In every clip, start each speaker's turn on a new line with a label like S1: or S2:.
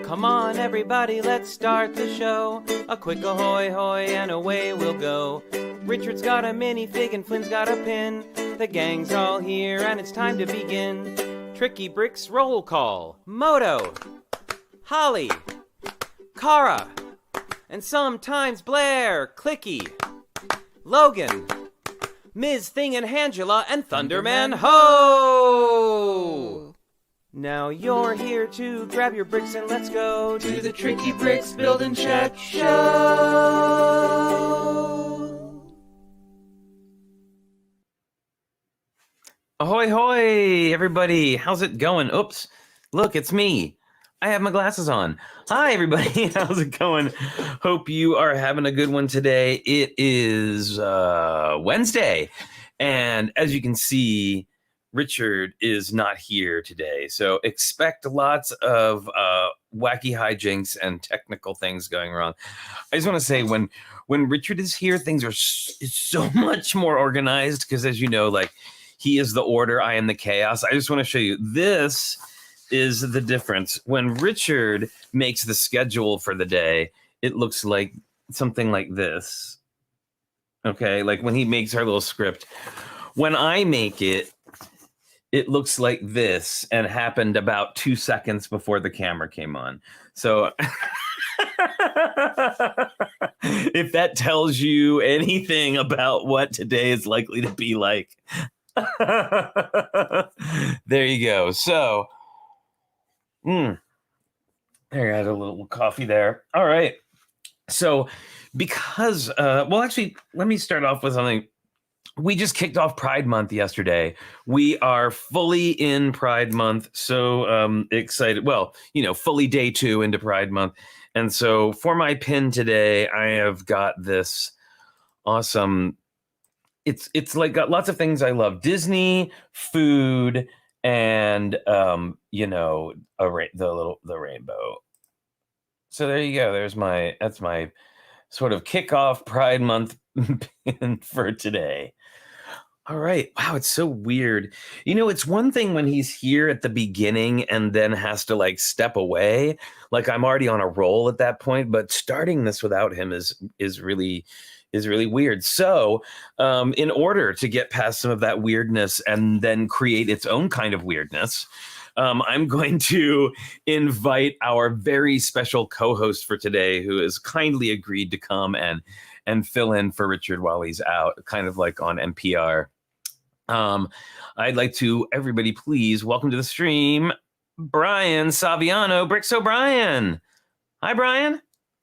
S1: Come on, everybody, let's start the show. A quick ahoy hoy and away we'll go. Richard's got a minifig and Flynn's got a pin. The gang's all here and it's time to begin. TrickyBricks roll call. Moto, Holly, Kara, and sometimes Blair, Clicky, Logan, Ms. Thing and Angela, and Thunderman Ho! Now you're here to grab your bricks and let's go to the TrickyBricks Build and Chat Show! Ahoy hoy, everybody! How's it going? Oops, look, it's me. I have my glasses on. Hi, everybody. How's it going? Hope you are having a good one today. It is Wednesday, and as you can see, Richard is not here today, so expect lots of wacky hijinks and technical things going wrong. I just want to say, when Richard is here, things are so much more organized because, as you know, like, he is the order, I am the chaos. I just want to show you. This is the difference. When Richard makes the schedule for the day, it looks like something like this. Okay, like when he makes our little script. When I make it, it looks like this and happened about 2 seconds before the camera came on. So if that tells you anything about what today is likely to be like, there you go. So, there, I had a little coffee there. All right. So because, well, actually, let me start off with something. We just kicked off Pride Month yesterday. We are fully in Pride Month. So excited. Well, you know, fully day 2 into Pride Month. And so for my pin today, I have got this awesome. It's like got lots of things I love: Disney, food, and you know, the rainbow. So there you go. That's my sort of kickoff Pride Month pin for today. All right. Wow, it's so weird. You know, it's one thing when he's here at the beginning and then has to like step away. Like I'm already on a roll at that point, but starting this without him is really weird. So in order to get past some of that weirdness and then create its own kind of weirdness, I'm going to invite our very special co-host for today, who has kindly agreed to come and fill in for Richard while he's out, kind of like on NPR. I'd like to, everybody, please welcome to the stream, Brian Saviano, Bricks O'Brien. Hi, Brian.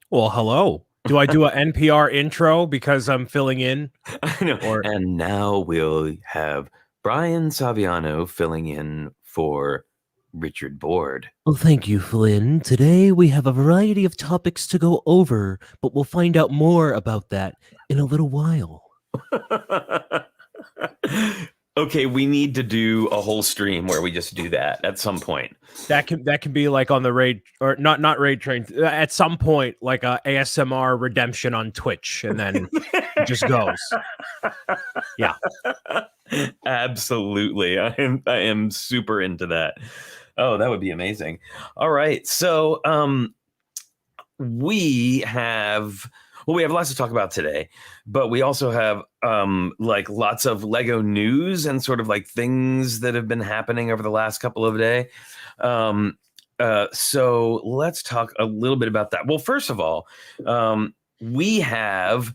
S2: Well, hello. Do I do an NPR intro because I'm filling in?
S1: I know. And now we'll have Brian Saviano filling in for Richard Board.
S3: Well, thank you, Flynn. Today we have a variety of topics to go over, but we'll find out more about that in a little while.
S1: Okay, we need to do a whole stream where we just do that at some point.
S2: That can be like on the raid, or not raid train, at some point, like a ASMR redemption on Twitch, and then it just goes. Yeah,
S1: absolutely. I am super into that. Oh, that would be amazing. All right, so we have lots to talk about today, but we also have like lots of Lego news and sort of like things that have been happening over the last couple of days. So let's talk a little bit about that. Well, first of all, we have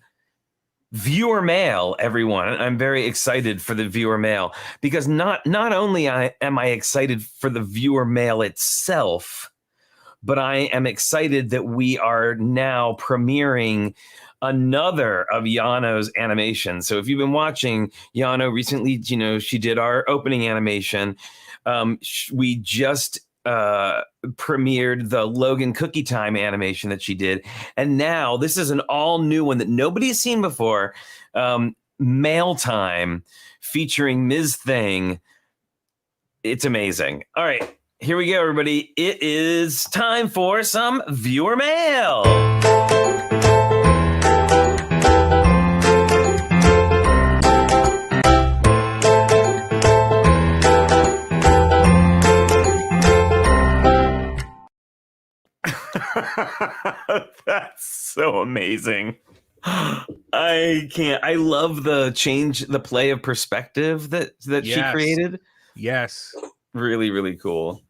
S1: viewer mail, everyone. I'm very excited for the viewer mail because not only am I excited for the viewer mail itself, but I am excited that we are now premiering another of Yano's animations. So if you've been watching Yano recently, you know, she did our opening animation. We just premiered the Logan Cookie Time animation that she did. And now this is an all new one that nobody's seen before. Mail Time featuring Ms. Thing. It's amazing. All right. Here we go, everybody. It is time for some viewer mail. amazing. I can't. I love the play of perspective that she
S2: Yes.
S1: created.
S2: Yes.
S1: Really, really cool.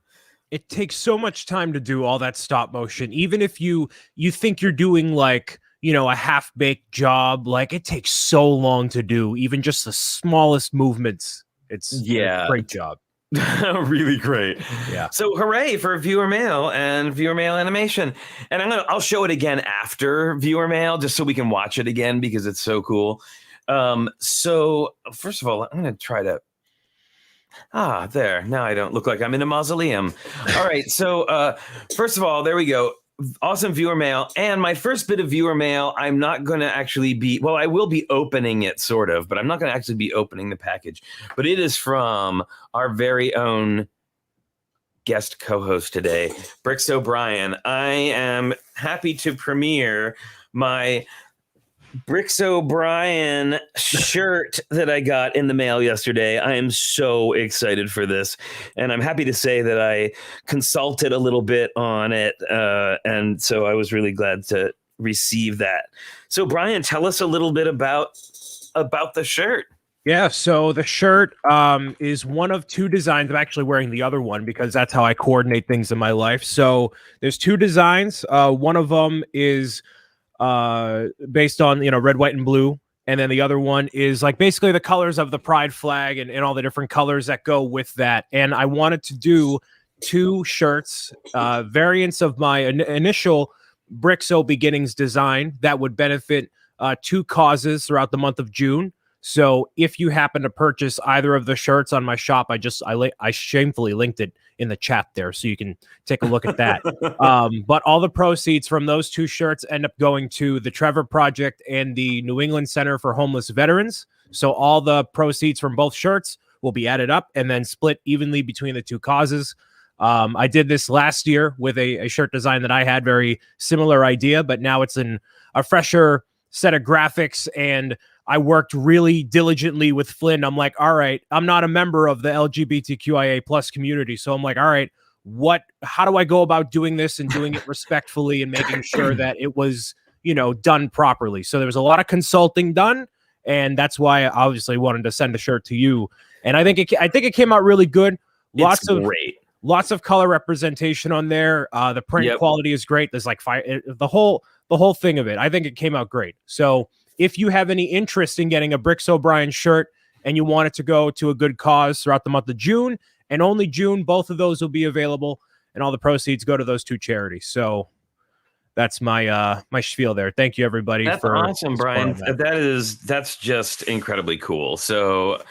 S2: It takes so much time to do all that stop motion. Even if you think you're doing like, a half-baked job, like it takes so long to do, even just the smallest movements. It's a great job.
S1: Really great.
S2: Yeah.
S1: So hooray for viewer mail and viewer mail animation. And I'll show it again after viewer mail just so we can watch it again because it's so cool. So first of all, I'm going to try to there. Now I don't look like I'm in a mausoleum. All right. So first of all, there we go. Awesome viewer mail. And my first bit of viewer mail, I'm not going to actually I will be opening it sort of, but I'm not going to actually be opening the package. But it is from our very own guest co-host today, Bricks O'Brien. I am happy to premiere my Bricks O'Brien shirt that I got in the mail yesterday. I am so excited for this. And I'm happy to say that I consulted a little bit on it. And so I was really glad to receive that. So Brian, tell us a little bit about the shirt.
S2: Yeah, so the shirt is one of two designs. I'm actually wearing the other one because that's how I coordinate things in my life. So there's two designs. One of them is based on red, white, and blue, and then the other one is like basically the colors of the pride flag and all the different colors that go with that. And I wanted to do two shirts, variants of my initial Brickso Beginnings design that would benefit two causes throughout the month of June. So if you happen to purchase either of the shirts on my shop, I shamefully linked it in the chat there, so you can take a look at that. But all the proceeds from those two shirts end up going to the Trevor Project and the New England Center for Homeless Veterans. So all the proceeds from both shirts will be added up and then split evenly between the two causes. I did this last year with a shirt design that I had, very similar idea, but now it's in a fresher set of graphics, and I worked really diligently with Flynn. I'm like, all right, I'm not a member of the LGBTQIA plus community. So I'm like, all right, how do I go about doing this and doing it respectfully and making sure that it was, done properly? So there was a lot of consulting done. And that's why I obviously wanted to send a shirt to you. And I think it came out really good.
S1: Great.
S2: Lots of color representation on there. The print quality is great. There's like the whole thing of it. I think it came out great. So if you have any interest in getting a Bricks O'Brien shirt and you want it to go to a good cause throughout the month of June and only June, both of those will be available and all the proceeds go to those two charities. So that's my spiel there. Thank you, everybody.
S1: That's awesome, Brian. That's just incredibly cool. So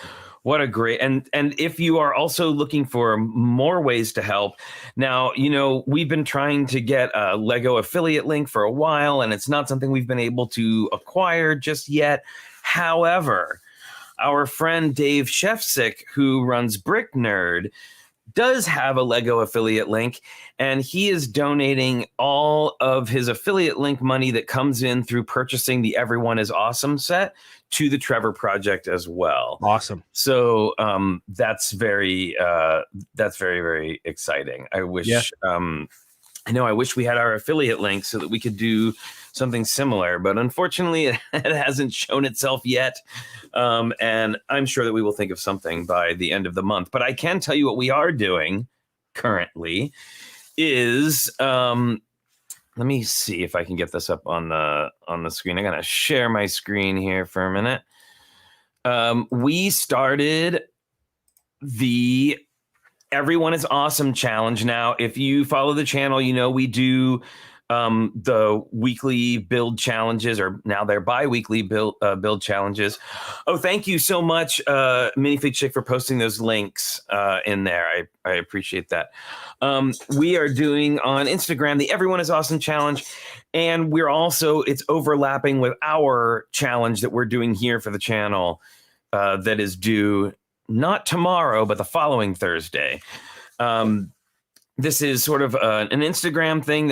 S1: what a great, and if you are also looking for more ways to help, now, we've been trying to get a Lego affiliate link for a while, and it's not something we've been able to acquire just yet. However, our friend Dave Shefsick, who runs Brick Nerd, does have a Lego affiliate link, and he is donating all of his affiliate link money that comes in through purchasing the Everyone is Awesome set to the Trevor Project as well.
S2: Awesome.
S1: So that's very, very exciting. I wish, I wish we had our affiliate link so that we could do something similar, but unfortunately it hasn't shown itself yet. And I'm sure that we will think of something by the end of the month. But I can tell you what we are doing currently is, let me see if I can get this up on the screen. I'm going to share my screen here for a minute. We started the Everyone is Awesome challenge. Now, if you follow the channel, we do the weekly build challenges, or now they're bi-weekly build challenges. Oh, thank you so much, Minifig Chick, for posting those links in there. I appreciate that. We are doing on Instagram the Everyone is Awesome challenge, and it's overlapping with our challenge that we're doing here for the channel that is due not tomorrow, but the following Thursday. This is sort of an Instagram thing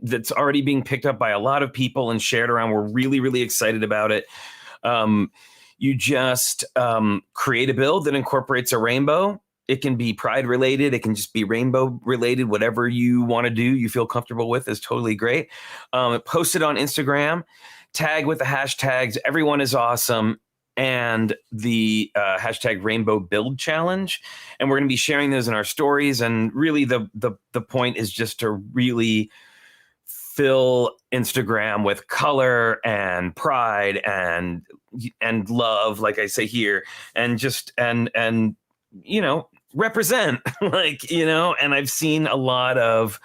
S1: that's already being picked up by a lot of people and shared around. We're really, really excited about it. You just create a build that incorporates a rainbow, It can be pride related. It can just be rainbow related. Whatever you want to do, you feel comfortable with is totally great. Post it on Instagram, tag with the hashtags. Everyone is awesome. And the hashtag Rainbow Build Challenge. And we're going to be sharing those in our stories. And really the point is just to really fill Instagram with color and pride and love, like I say here, and just and represent, like, and I've seen a lot of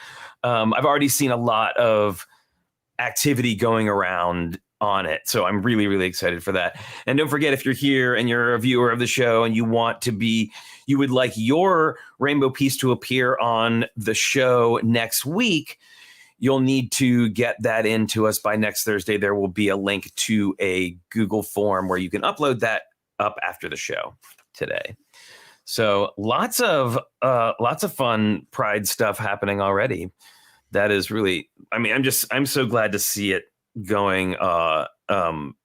S1: I've already seen a lot of activity going around on it. So I'm really, really excited for that. And don't forget, if you're here and you're a viewer of the show and you would like your rainbow piece to appear on the show next week, you'll need to get that into us by next Thursday. There will be a link to a Google form where you can upload that up after the show today. So lots of fun Pride stuff happening already. That is really, I'm so glad to see it going. I don't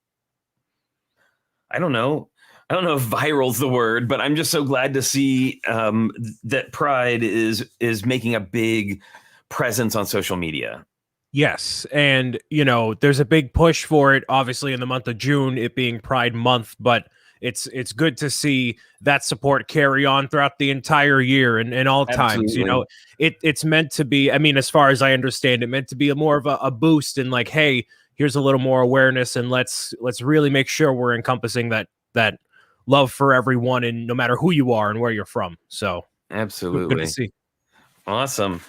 S1: know if viral's the word, but I'm just so glad to see that Pride is making a big presence on social media.
S2: Yes, and there's a big push for it, obviously, in the month of June, it being Pride Month, but it's good to see that support carry on throughout the entire year and all times. It's meant to be, as far as I understand it, meant to be more of a boost and like, hey, here's a little more awareness, and let's really make sure we're encompassing that love for everyone, and no matter who you are and where you're from. So
S1: absolutely
S2: good to see.
S1: Awesome.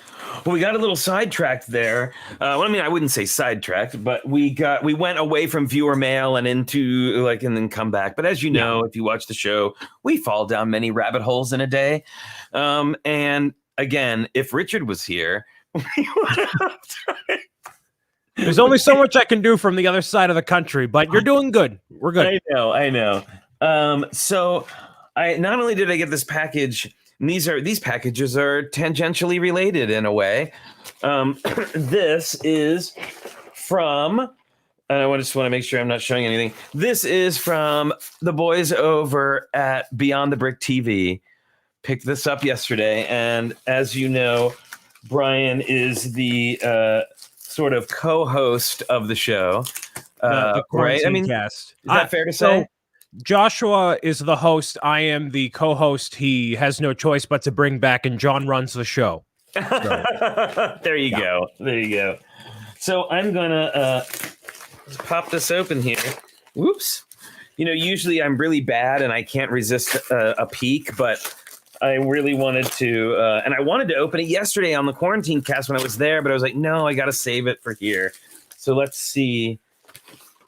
S1: Well, we got a little sidetracked there. I wouldn't say sidetracked, but we went away from viewer mail and into and then come back. But as you know, if you watch the show, we fall down many rabbit holes in a day. And again, if Richard was here,
S2: there's only so much I can do from the other side of the country, but you're doing good. We're good.
S1: I know. So I not only did I get this package. And these packages are tangentially related in a way. This is from, and I just want to make sure I'm not showing anything. This is from the boys over at Beyond the Brick TV. Picked this up yesterday, and as you know, Brian is the sort of co-host of the show,
S2: the
S1: right?
S2: Cast.
S1: Is that fair to say?
S2: Joshua is the host. I am the co-host. He has no choice but to bring back, and John runs the show. So.
S1: There you go. So I'm gonna pop this open here. Whoops. Usually I'm really bad and I can't resist a peek, but I really wanted to, and I wanted to open it yesterday on the quarantine cast when I was there, but I was like, no, I got to save it for here. So let's see.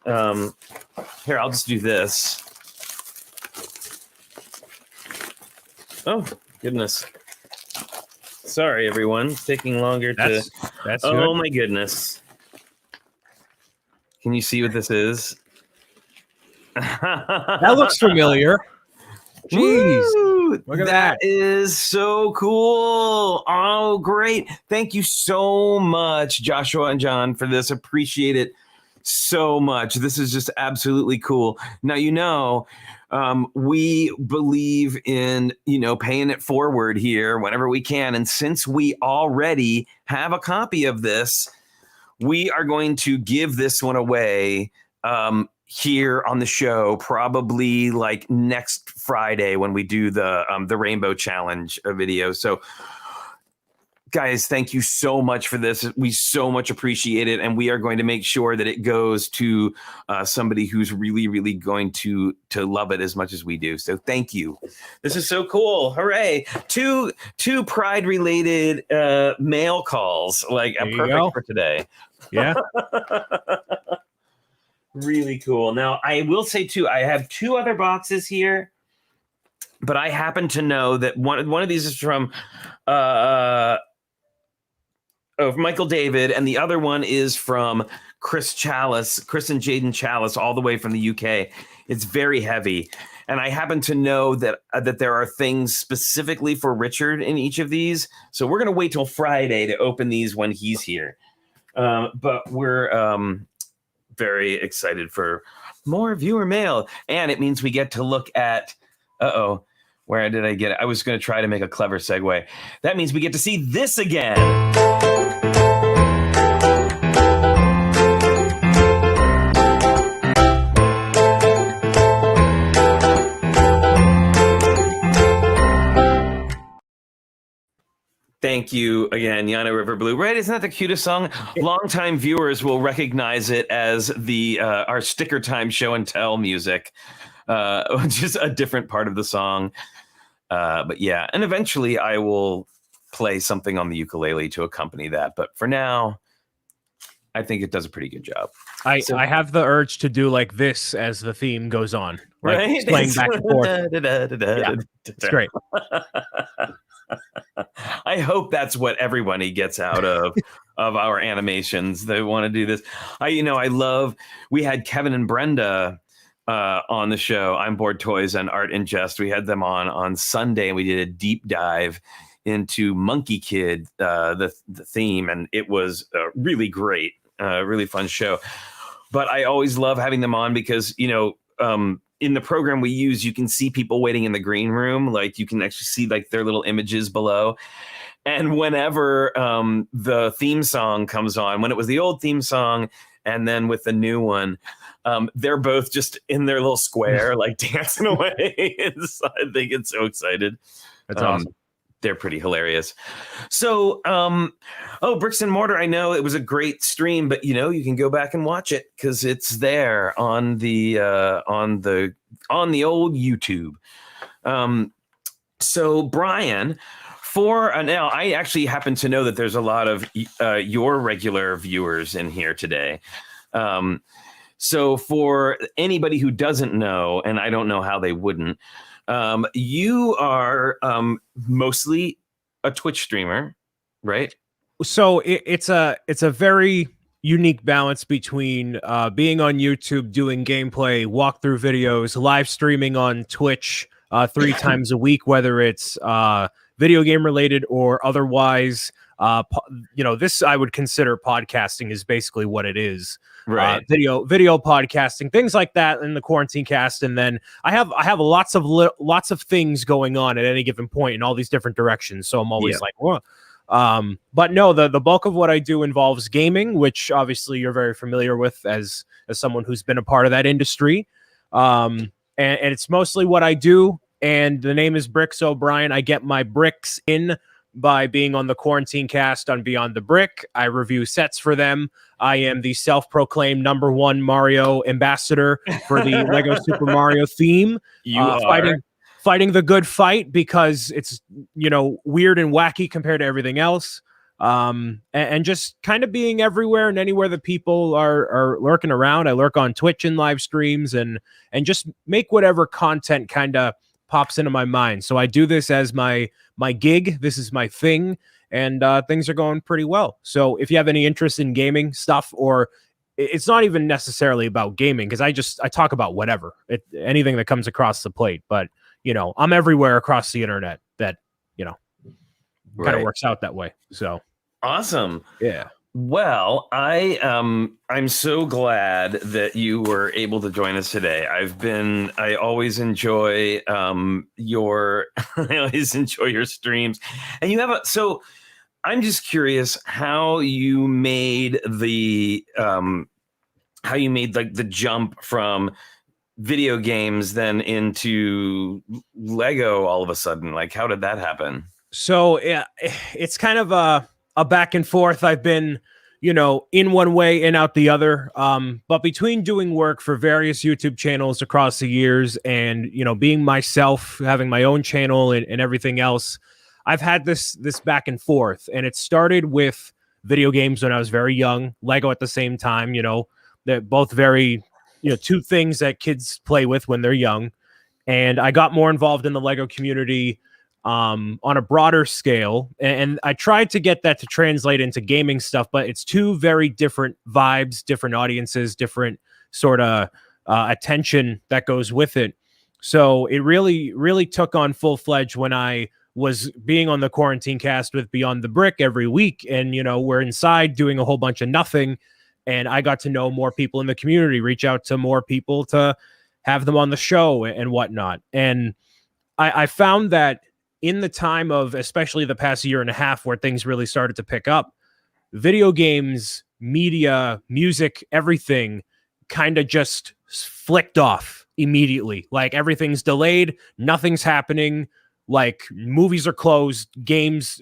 S1: Here, I'll just do this. Oh, goodness. Sorry, everyone. It's taking longer
S2: that's
S1: Oh,
S2: good.
S1: My goodness. Can you see what this is?
S2: That looks familiar. Jeez.
S1: Woo!
S2: Look at that.
S1: That is so cool. Oh, great. Thank you so much, Joshua and John, for this. Appreciate it so much. This is just absolutely cool. Now, we believe in, paying it forward here whenever we can. And since we already have a copy of this, we are going to give this one away here on the show, probably like next Friday when we do the Rainbow Challenge video. So guys, thank you so much for this. We so much appreciate it. And we are going to make sure that it goes to somebody who's really, really going to love it as much as we do. So thank you. This is so cool. Hooray. Two Pride related mail calls, like perfect for today.
S2: Yeah.
S1: Really cool. Now, I will say too, I have two other boxes here, but I happen to know that one of these is from Michael David, and the other one is from Chris and Jaden Chalice, all the way from the UK. It's very heavy. And I happen to know that there are things specifically for Richard in each of these. So we're going to wait till Friday to open these when he's here. But we're very excited for more viewer mail. And it means we get to look at, we're Where did I get it? I was going to try to make a clever segue. That means we get to see this again. Thank you again, Yana River Blue. Right? Isn't that the cutest song? Longtime viewers will recognize it as the our Sticker Time show and tell music, just a different part of the song. But yeah, and eventually I will play something on the ukulele to accompany that. But for now, I think it does a pretty good job.
S2: I have the urge to do like this as the theme goes on, right? Playing back and forth. Yeah, it's great.
S1: I hope that's what everybody gets out of our animations. They want to do this. I love. We had Kevin and Brenda on the show. I'm Bored Toys and Art and Jest. We had them on Sunday, and we did a deep dive into Monkey Kid, the theme, and it was really great, really fun show. But I always love having them on because in the program we use, you can see people waiting in the green room. Like you can actually see like their little images below. And whenever the theme song comes on, when it was the old theme song and then with the new one, they're both just in their little square, like dancing away. They get so excited.
S2: That's awesome.
S1: They're pretty hilarious. So, Bricks and Mortar, I know it was a great stream, but you can go back and watch it because it's there on the old YouTube. So Brian, now I actually happen to know that there's a lot of your regular viewers in here today. So for anybody who doesn't know, and I don't know how they wouldn't, you are mostly a Twitch streamer, right?
S2: So it's a very unique balance between being on YouTube, doing gameplay, walkthrough videos, live streaming on Twitch 3 times a week, whether it's video game related or otherwise. This I would consider podcasting is basically what it is.
S1: Right.
S2: Video podcasting, things like that in the quarantine cast. And then I have lots of things going on at any given point in all these different directions. So I'm always like, whoa. But no, the bulk of what I do involves gaming, which obviously you're very familiar with as someone who's been a part of that industry. And it's mostly what I do. And the name is Bricks O'Brien. I get my bricks in by being on the quarantine cast on Beyond the Brick. I review sets for them. I am the self-proclaimed #1 Mario ambassador for the Lego Super Mario theme.
S1: You are
S2: fighting the good fight because it's weird and wacky compared to everything else. And just kind of being everywhere and anywhere that people are lurking around. I lurk on Twitch and live streams and just make whatever content kind of pops into my mind. So I do this as my gig. This is my thing, and things are going pretty well. So if you have any interest in gaming stuff, or it's not even necessarily about gaming, because I talk about whatever, anything that comes across the plate. But I'm everywhere across the internet. That kind of works out that way. So
S1: awesome.
S2: Yeah.
S1: Well, I'm so glad that you were able to join us today. I always enjoy your streams, and so I'm just curious how you made the jump from video games then into Lego all of a sudden. Like, how did that happen?
S2: So yeah, it's kind of a back and forth. I've been, in one way and out the other. But between doing work for various YouTube channels across the years and, being myself, having my own channel and everything else, I've had this back and forth. And it started with video games when I was very young, Lego at the same time. They're both very, two things that kids play with when they're young. And I got more involved in the Lego community on a broader scale, and I tried to get that to translate into gaming stuff, but it's two very different vibes, different audiences, different sort of attention that goes with it. So it really took on full-fledged when I was being on the quarantine cast with Beyond the Brick every week, and we're inside doing a whole bunch of nothing, and I got to know more people in the community, reach out to more people to have them on the show and whatnot. And I found that in the time of especially the past year and a half where things really started to pick up, video games, media, music, everything kind of just flicked off immediately. Like everything's delayed, nothing's happening, like movies are closed, games,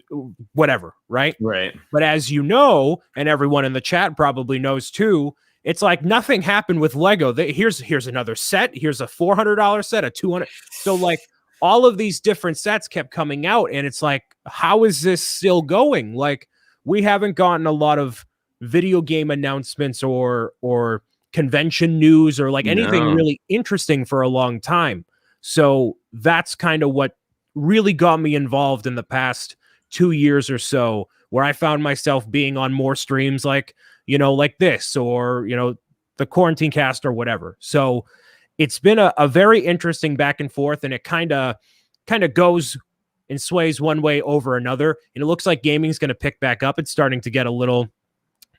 S2: whatever, right?
S1: Right.
S2: But as you know, and everyone in the chat probably knows too, it's like nothing happened with Lego. Here's another set, here's a $400 set, a $200. So like all of these different sets kept coming out, and it's like, how is this still going? Like, we haven't gotten a lot of video game announcements or convention news or like anything really interesting for a long time. So that's kind of what really got me involved in the past 2 years or so, where I found myself being on more streams like, like this, or, the Quarantine Cast or whatever. So it's been a very interesting back and forth, and it kind of goes and sways one way over another. And it looks like gaming is going to pick back up. It's starting to get a little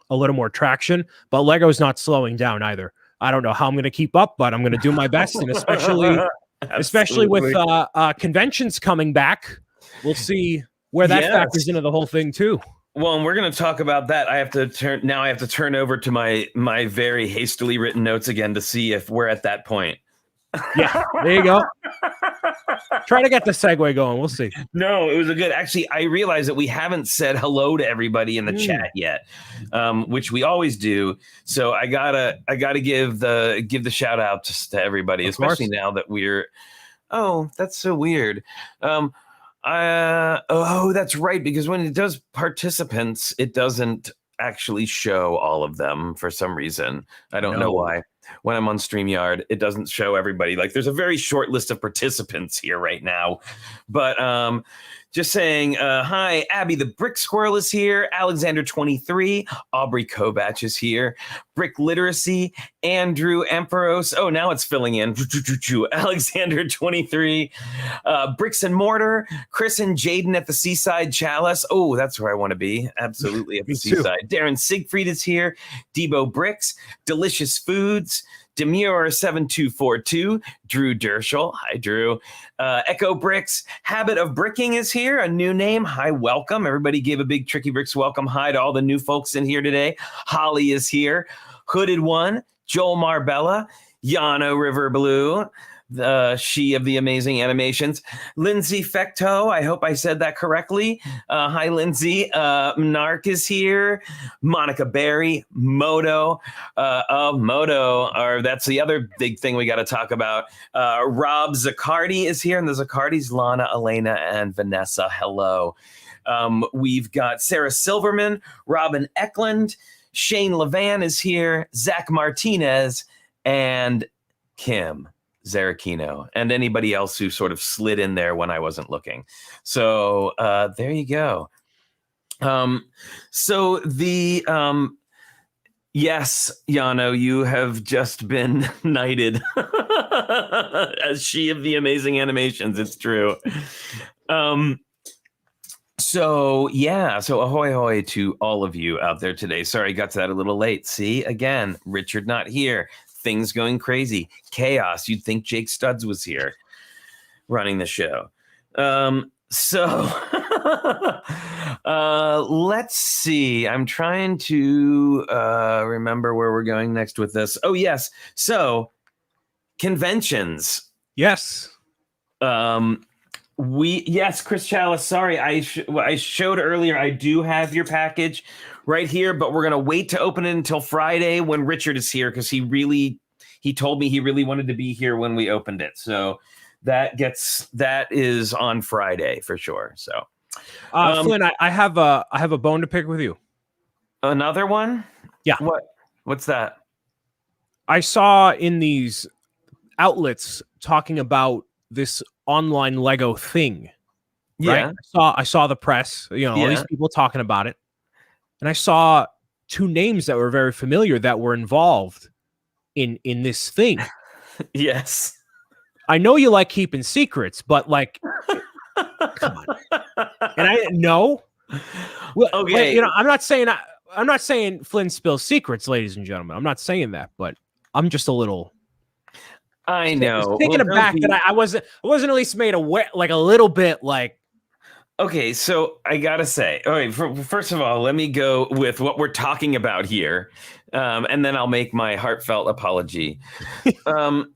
S2: more traction, but Lego's not slowing down either. I don't know how I'm going to keep up, but I'm going to do my best. And especially with conventions coming back, we'll see where that factors into the whole thing too.
S1: Well, and we're going to talk about that. I have to turn over to my very hastily written notes again to see if we're at that point.
S2: Yeah, there you go. Try to get the segue going. We'll see.
S1: No, it was a good. Actually, I realized that we haven't said hello to everybody in the chat yet, which we always do. So I gotta give the shout out to everybody, especially now that we're. Oh, that's so weird. That's right, because when it does participants, it doesn't actually show all of them for some reason. I don't know why. When I'm on StreamYard, it doesn't show everybody. Like, there's a very short list of participants here right now. But just saying, hi, Abby the Brick Squirrel is here. Alexander 23, Aubrey Kobach is here. Brick Literacy, Andrew Emperos. Oh, now it's filling in. Alexander 23, Bricks and Mortar, Chris and Jaden at the Seaside Chalice. Oh, that's where I want to be. Absolutely at the Seaside. Darren Siegfried is here. Debo Bricks, Delicious Foods, Demure 7242, Drew Dershel. Hi, Drew. Echo Bricks, Habit of Bricking is here. A new name. Hi, welcome. Everybody gave a big TrickyBricks welcome hi to all the new folks in here today. Holly is here. Hooded One, Joel Marbella, Yano River Blue, she of the amazing animations, Lindsay Fecto. I hope I said that correctly. Hi, Lindsay. Narc is here. Monica Berry, Moto. That's the other big thing we got to talk about. Rob Zaccardi is here, and the Zaccardis, Lana, Elena, and Vanessa. Hello. We've got Sarah Silverman, Robin Eklund, Shane Levan is here, Zach Martinez, and Kim Zarachino, and anybody else who sort of slid in there when I wasn't looking. So there you go. So the yes, Yano, you have just been knighted as she of the amazing animations. It's true. So ahoy hoy to all of you out there today. Sorry, got to that a little late. See, again, Richard not here. Things going crazy. Chaos. You'd think Jake Studs was here running the show. Let's see. I'm trying to remember where we're going next with this. Oh, yes. So, conventions.
S2: Yes.
S1: Chris Chalice. Sorry, I showed earlier. I do have your package right here, but we're gonna wait to open it until Friday when Richard is here, because he told me he really wanted to be here when we opened it. So that is on Friday for sure. So,
S2: Flynn, I have a bone to pick with you.
S1: Another one?
S2: Yeah.
S1: What's that?
S2: I saw in these outlets talking about this online Lego thing.
S1: Yeah.
S2: Right? I saw the press, all these people talking about it. And I saw two names that were very familiar that were involved in this thing.
S1: Yes.
S2: I know you like keeping secrets, but like, come on. And I know. Well,
S1: okay.
S2: I'm not saying Flynn spills secrets, ladies and gentlemen. I'm not saying that, but I'm just a little.
S1: I know.
S2: Taken aback that I wasn't at least made aware, like a little bit, like.
S1: Okay, so I gotta say, all right. First of all, let me go with what we're talking about here, and then I'll make my heartfelt apology.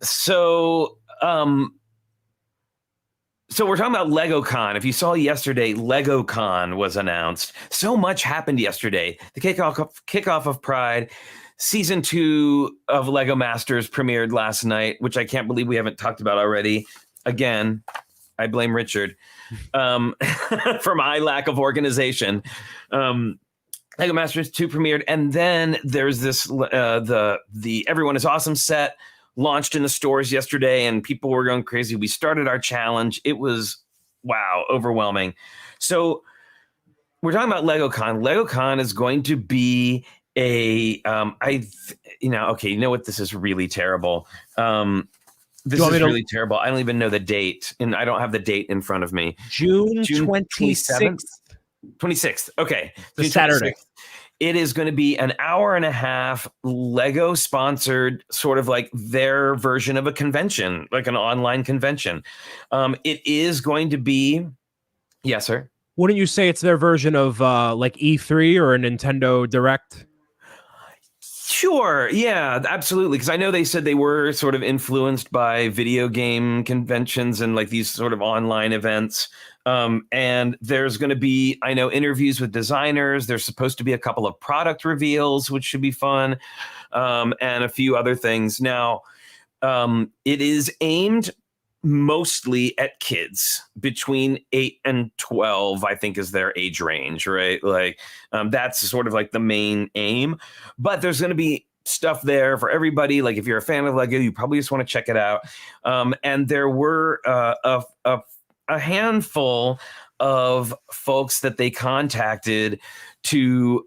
S1: So we're talking about LegoCon. If you saw yesterday, LegoCon was announced. So much happened yesterday. The kickoff of Pride. Season 2 of Lego Masters premiered last night, which I can't believe we haven't talked about already. Again, I blame Richard for my lack of organization. Lego Masters 2 premiered, and then there's this the Everyone is Awesome set launched in the stores yesterday, and people were going crazy. We started our challenge. It was, wow, overwhelming. So we're talking about LegoCon. LegoCon is going to be you know what? This is really terrible. This is really terrible. I don't even know the date, and I don't have the date in front of me.
S2: June 26th.
S1: 26th. Okay.
S2: The Saturday.
S1: 26th. It is going to be an hour and a half Lego sponsored, sort of like their version of a convention, like an online convention. It is going to be, yes, sir.
S2: Wouldn't you say it's their version of like E3 or a Nintendo Direct?
S1: Sure. Yeah, absolutely. Because I know they said they were sort of influenced by video game conventions and like these sort of online events. And there's going to be, I know, interviews with designers. There's supposed to be a couple of product reveals, which should be fun, and a few other things. Now, it is aimed mostly at kids between 8 and 12, I think is their age range, right? Like that's sort of like the main aim, but there's going to be stuff there for everybody. Like if you're a fan of Lego, you probably just want to check it out. And there were a handful of folks that they contacted to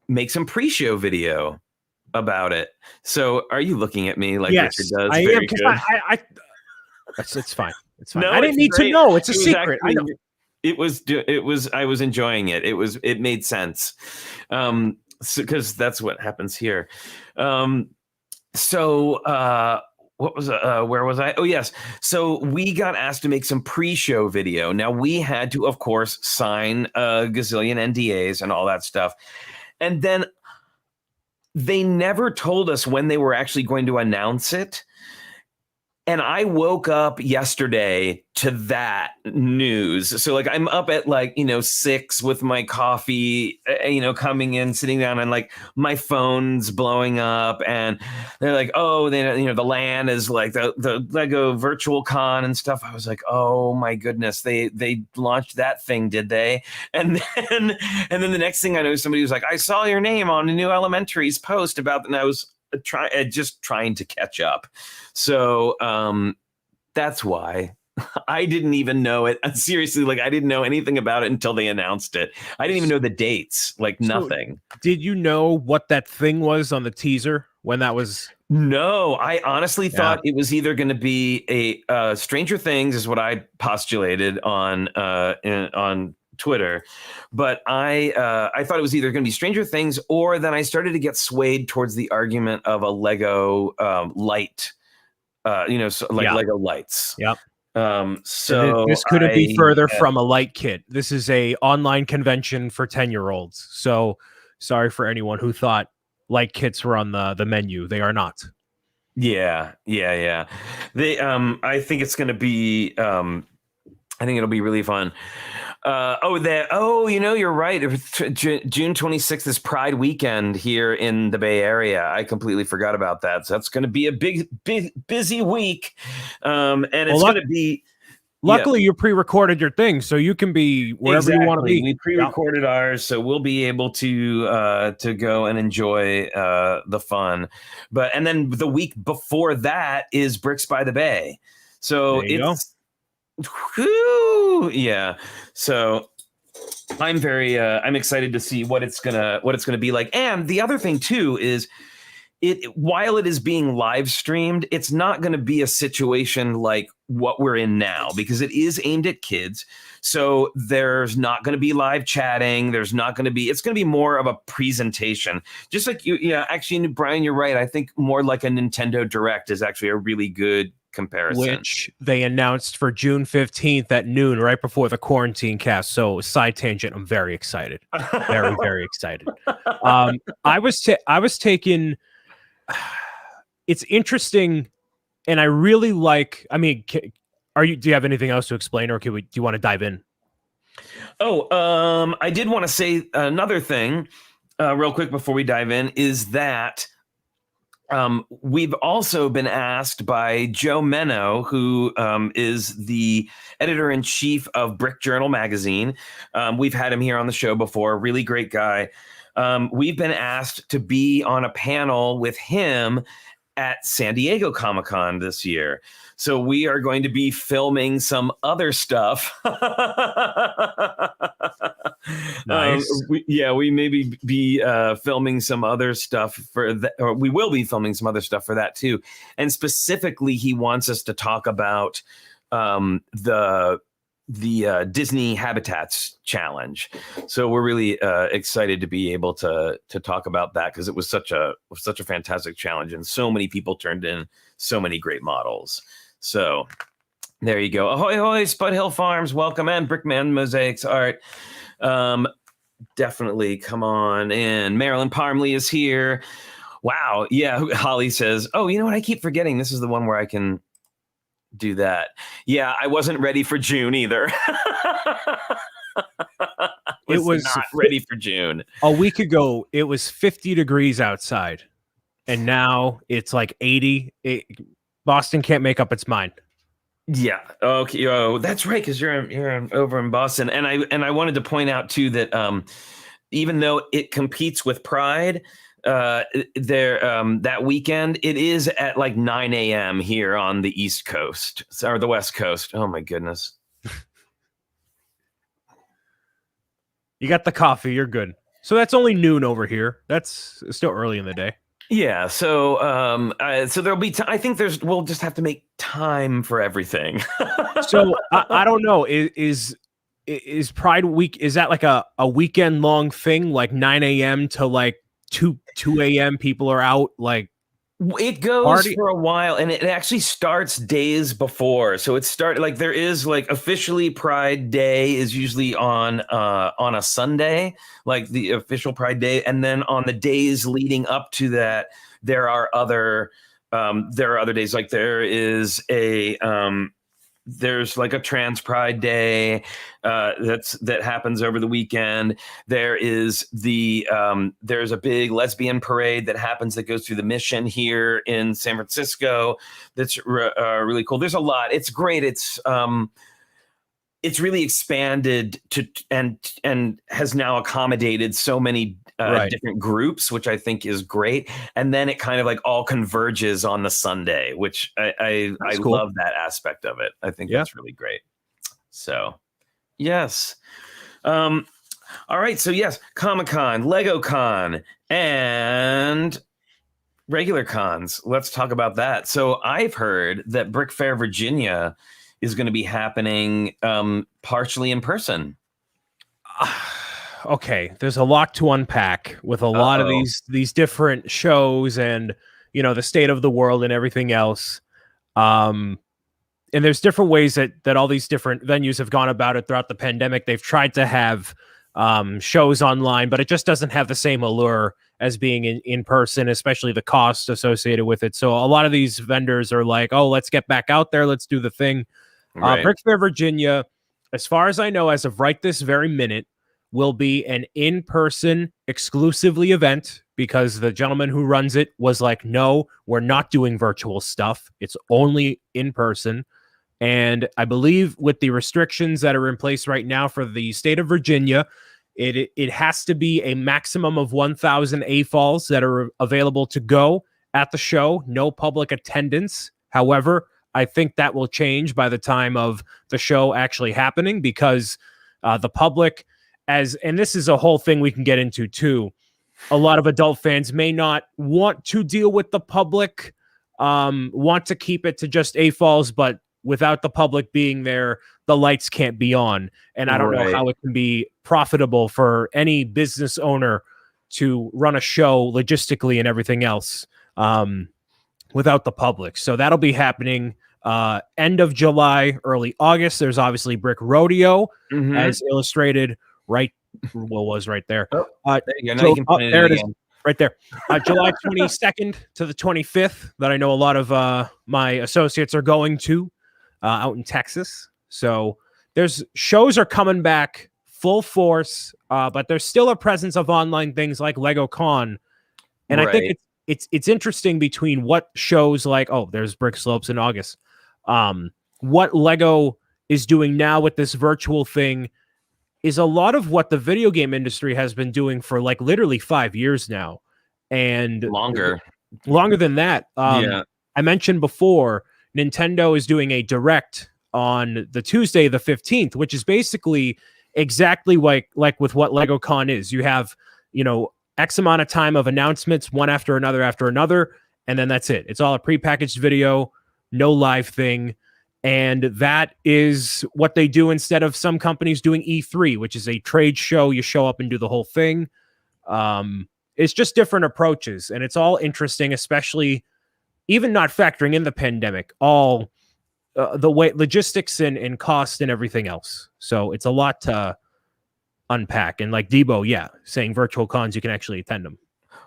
S1: make some pre-show video about it. So are you looking at me like
S2: yes,
S1: Richard does?
S2: I
S1: Very
S2: am,
S1: good.
S2: It's fine. It's fine.
S1: No,
S2: I didn't need to know. It's a secret.
S1: Actually,
S2: I know.
S1: I was enjoying it. It made sense. Because that's what happens here. What was where was I? Oh, yes. So we got asked to make some pre-show video. Now we had to, of course, sign a gazillion NDAs and all that stuff. And then they never told us when they were actually going to announce it. And I woke up yesterday to that news. So like I'm up at 6 with my coffee, coming in, sitting down, and like my phone's blowing up, and they're like, oh, the LAN is like the Lego Virtual Con and stuff. I was like, oh my goodness, they launched that thing, did they? And then the next thing I know, somebody was like, I saw your name on a New Elementary's post about, and I was trying to catch up. So that's why I didn't even know it. Seriously, like I didn't know anything about it until they announced it. I didn't even know the dates, nothing.
S2: Did you know what that thing was on the teaser when that was?
S1: No, I honestly thought it was either going to be a Stranger Things is what I postulated on Twitter, but I thought it was either going to be Stranger Things, or then I started to get swayed towards the argument of a Lego light, Lego lights.
S2: Yep.
S1: So
S2: this couldn't be further from a light kit. This is a online convention for 10-year-olds. So sorry for anyone who thought light kits were on the menu. They are not.
S1: Yeah. They I think it's going to be I think it'll be really fun. You're right. June 26th is Pride weekend here in the Bay Area. I completely forgot about that. So that's going to be a big, busy week. And it's going to be.
S2: Luckily, you pre-recorded your thing, so you can be wherever you want to be.
S1: We pre-recorded ours, so we'll be able to go and enjoy the fun. And then the week before that is Bricks by the Bay. So it's. Whew, yeah. So I'm very I'm excited to see what it's gonna be like. And the other thing too is while it is being live streamed, it's not going to be a situation like what we're in now, because it is aimed at kids. So there's not going to be live chatting. It's going to be more of a presentation. Just like actually, Brian, you're right. I think more like a Nintendo Direct is actually a really good comparison.
S2: Which they announced for June 15th at noon, right before the quarantine cast. So side tangent, I'm very excited. Very, very excited. I was taking, it's interesting. And I really like, I mean, do you have anything else to explain, or do you want to dive in?
S1: I did want to say another thing real quick before we dive in is that we've also been asked by Joe Menno, who is the editor-in-chief of Brick Journal magazine. We've had him here on the show before, really great guy. We've been asked to be on a panel with him at San Diego Comic-Con this year. So we are going to be filming some other stuff.
S2: Nice.
S1: We may be filming some other stuff for that, or we will be filming some other stuff for that too. And specifically, he wants us to talk about the Disney Habitats Challenge. So we're really excited to be able to talk about that, because it was such a fantastic challenge, and so many people turned in so many great models. So there you go. Ahoy, ahoy, Spud Hill Farms, welcome, and Brickman Mosaics Art. Definitely come on in. Marilyn Parmley is here. Wow. Yeah. Holly says, oh, you know what? I keep forgetting. This is the one where I can do that. Yeah, I wasn't ready for June either.
S2: It was
S1: not ready for June.
S2: A week ago, it was 50 degrees outside, and now it's like 80. Boston can't make up its mind.
S1: Yeah. Okay. Oh, that's right. Because you're over in Boston, and I wanted to point out too that even though it competes with Pride, that weekend, it is at like 9 a.m. here on the East Coast or the West Coast. Oh my goodness.
S2: You got the coffee, you're good. So that's only noon over here. That's still early in the day.
S1: Yeah. So so there'll be I think we'll just have to make time for everything.
S2: So I don't know. Is Pride Week, is that like a weekend long thing, like 9 a.m. to like 2 a.m. people are out? Like,
S1: it goes for a while, and it actually starts days before. So it started like there is like officially Pride Day is usually on a Sunday, like the official Pride Day, and then on the days leading up to that, there are other days. Like there's like a Trans Pride Day that happens over the weekend. There is there's a big lesbian parade that happens that goes through the Mission here in San Francisco. That's really cool. There's a lot. It's great. It's really expanded to and has now accommodated so many different groups, which I think is great. And then it kind of like all converges on the Sunday, which I
S2: cool.
S1: love that aspect of it. I think that's really great. So, yes. All right. So, yes, Comic-Con, LegoCon, and regular cons. Let's talk about that. So I've heard that Brick Fair Virginia is going to be happening partially in person.
S2: Okay, there's a lot to unpack with a lot of these different shows, and the state of the world and everything else. And there's different ways that all these different venues have gone about it throughout the pandemic. They've tried to have shows online, but it just doesn't have the same allure as being in person, especially the cost associated with it. So a lot of these vendors are like, oh, let's get back out there. Let's do the thing.
S1: Right.
S2: Brick Fair Virginia, as far as I know, as of right this very minute, will be an in-person exclusively event, because the gentleman who runs it was like, no, we're not doing virtual stuff. It's only in person. And I believe with the restrictions that are in place right now for the state of Virginia, it has to be a maximum of 1,000 AFOLs that are available to go at the show. No public attendance. However, I think that will change by the time of the show actually happening, because the public, and this is a whole thing we can get into too, a lot of adult fans may not want to deal with the public, want to keep it to just AFOLs, but without the public being there, the lights can't be on. And I don't know how it can be profitable for any business owner to run a show logistically and everything else without the public. So that'll be happening end of July, early August. There's obviously Brick Rodeo as illustrated right there.
S1: There you go.
S2: There it is. Right there. July 22nd to the 25th that I know a lot of my associates are going to out in Texas. So there's shows are coming back full force, but there's still a presence of online things like Lego Con. And I think it's interesting between what shows like, there's Brick Slopes in August. What Lego is doing now with this virtual thing is a lot of what the video game industry has been doing for like literally 5 years now, and longer than that. I mentioned before, Nintendo is doing a direct on the Tuesday, the 15th, which is basically exactly like with what Lego Con is. You have, X amount of time of announcements, one after another, and then that's it. It's all a prepackaged video, no live thing. And that is what they do instead of some companies doing E3, which is a trade show. You show up and do the whole thing. It's just different approaches, and it's all interesting, especially even not factoring in the pandemic, all the way logistics and cost and everything else. So it's a lot to unpack. And like Debo, saying virtual cons, you can actually attend them.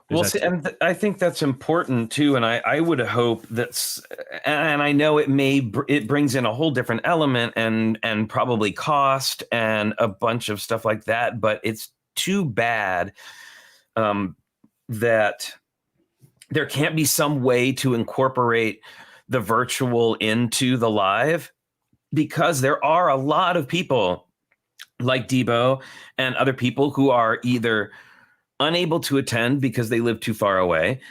S1: Well, see, and I think that's important too, and I would hope that's, and I know it brings in a whole different element and probably cost and a bunch of stuff like that. But it's too bad that there can't be some way to incorporate the virtual into the live, because there are a lot of people like Debo and other people who are either unable to attend because they live too far away,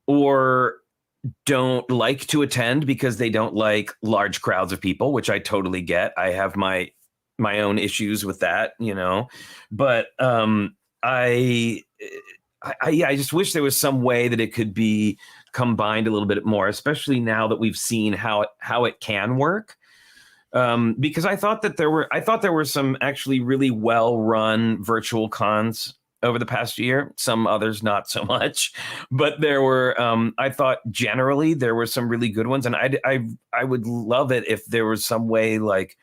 S1: or don't like to attend because they don't like large crowds of people, which I totally get. I have my own issues with that, but I just wish there was some way that it could be combined a little bit more, especially now that we've seen how it can work. Because I thought there were some actually really well run virtual cons over the past year, some others not so much, but there were, I thought generally there were some really good ones. And I would love it if there was some way, like,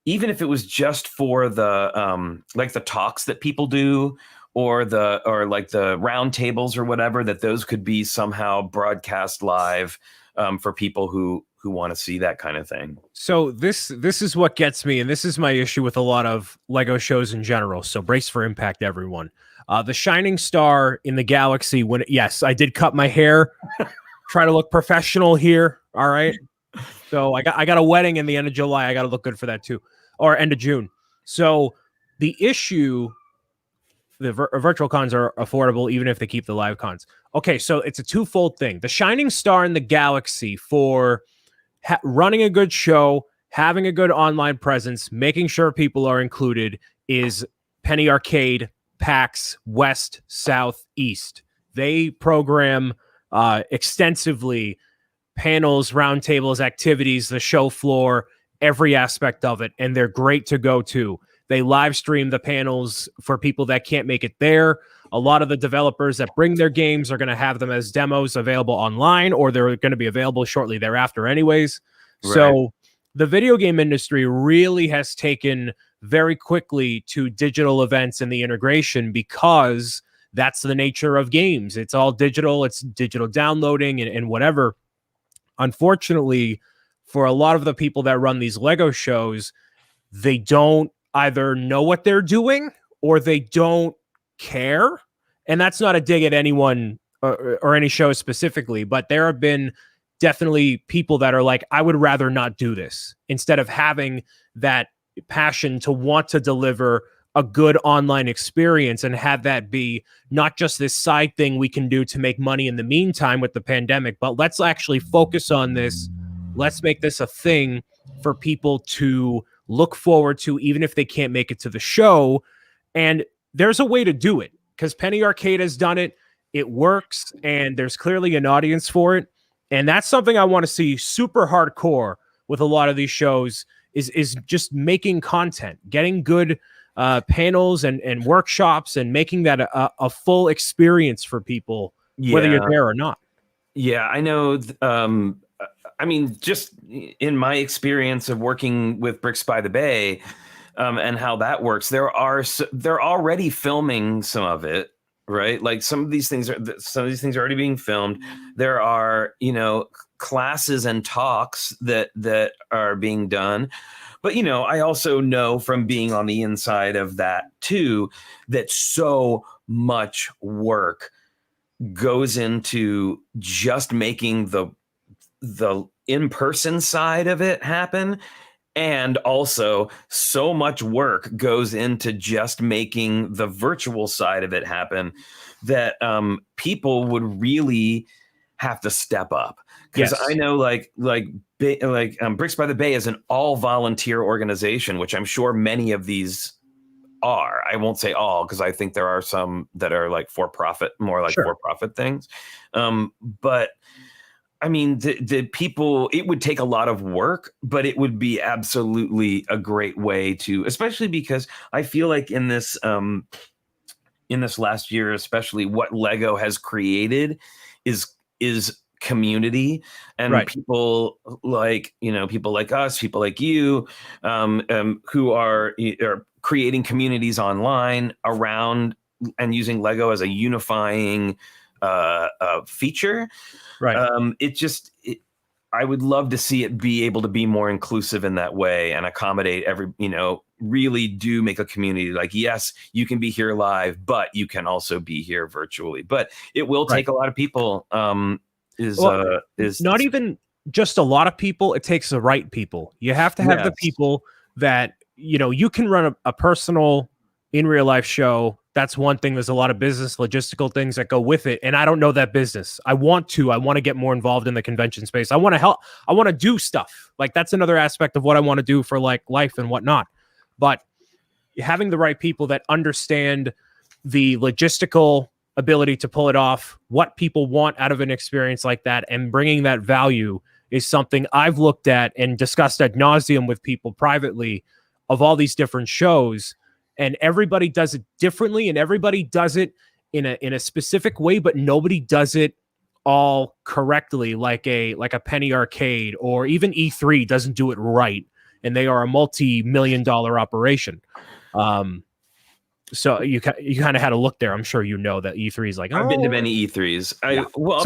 S1: even if it was just for the, like the talks that people do, or like the round tables or whatever, that those could be somehow broadcast live for people who want to see that kind of thing.
S2: So this is what gets me, and this is my issue with a lot of Lego shows in general. So brace for impact, everyone. The shining star in the galaxy, yes, I did cut my hair, try to look professional here. All right. So I got a wedding in the end of July. I got to look good for that too, or end of June. So the issue, the virtual cons are affordable even if they keep the live cons. Okay, so it's a twofold thing. The shining star in the galaxy for running a good show, having a good online presence, making sure people are included is Penny Arcade, PAX, West, South, East. They program extensively panels, roundtables, activities, the show floor, every aspect of it, and they're great to go to. They live stream the panels for people that can't make it there. A lot of the developers that bring their games are going to have them as demos available online, or they're going to be available shortly thereafter anyways. Right. So the video game industry really has taken very quickly to digital events and the integration, because that's the nature of games. It's all digital. It's digital downloading and whatever. Unfortunately, for a lot of the people that run these Lego shows, they don't either know what they're doing or they don't care. And that's not a dig at anyone or any show specifically, but there have been definitely people that are like, I would rather not do this, instead of having that passion to want to deliver a good online experience and have that be not just this side thing we can do to make money in the meantime with the pandemic, but let's actually focus on this. Let's make this a thing for people to look forward to, even if they can't make it to the show. And there's a way to do it, because Penny Arcade has done it. It works, and there's clearly an audience for it. And that's something I want to see super hardcore with a lot of these shows is just making content, getting good panels and workshops, and making that a full experience for people, whether you're there or not.
S1: Yeah, I know. I mean, just in my experience of working with Bricks by the Bay, and how that works, they're already filming some of it, right? Like some of these things are already being filmed. There are, classes and talks that are being done. But, I also know from being on the inside of that too, that so much work goes into just making the in-person side of it happen. And also so much work goes into just making the virtual side of it happen that people would really have to step up. Because I know Bricks by the Bay is an all volunteer organization, which I'm sure many of these are. I won't say all, because I think there are some that are like for-profit, more like for-profit things. But I mean, the people, it would take a lot of work, but it would be absolutely a great way to, especially because I feel like in this last year, especially, what Lego has created is community, and people like us, people like you, who are creating communities online around and using Lego as a unifying feature. I would love to see it be able to be more inclusive in that way and accommodate really do make a community. Like, yes, you can be here live, but you can also be here virtually. But it will take a lot of people. Is not
S2: even just a lot of people. It takes the right people. You have to have the people that, you can run a personal in real life show. That's one thing. There's a lot of business logistical things that go with it. And I don't know that business. I want to get more involved in the convention space. I want to help. I want to do stuff. Like, that's another aspect of what I want to do for like life and whatnot. But having the right people that understand the logistical ability to pull it off, what people want out of an experience like that, and bringing that value is something I've looked at and discussed ad nauseum with people privately of all these different shows. And everybody does it differently, and everybody does it in a specific way, but nobody does it all correctly, like a Penny Arcade or even E3 doesn't do it right, and they are a multi-million-dollar operation. So you kind of had to look there. I'm sure that E3 is like,
S1: I've been to many E3s.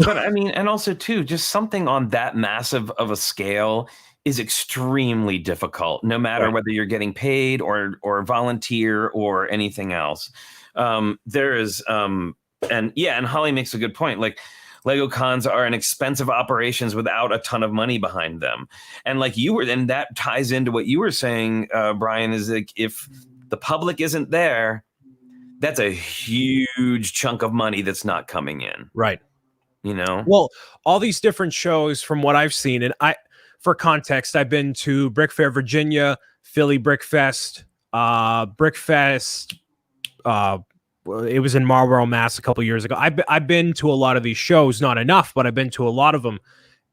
S1: But I mean, and also too, just something on that massive of a scale is extremely difficult, no matter whether you're getting paid or volunteer or anything else. There is, and Holly makes a good point. Like, Lego cons are an expensive operations without a ton of money behind them. And and that ties into what you were saying, Brian, is like, if the public isn't there, that's a huge chunk of money that's not coming in.
S2: Right. Well, all these different shows from what I've seen, and for context, I've been to Brick Fair, Virginia, Philly Brickfest, Brickfest. It was in Marlborough, Mass. a couple years ago. I've been to a lot of these shows, not enough, but I've been to a lot of them.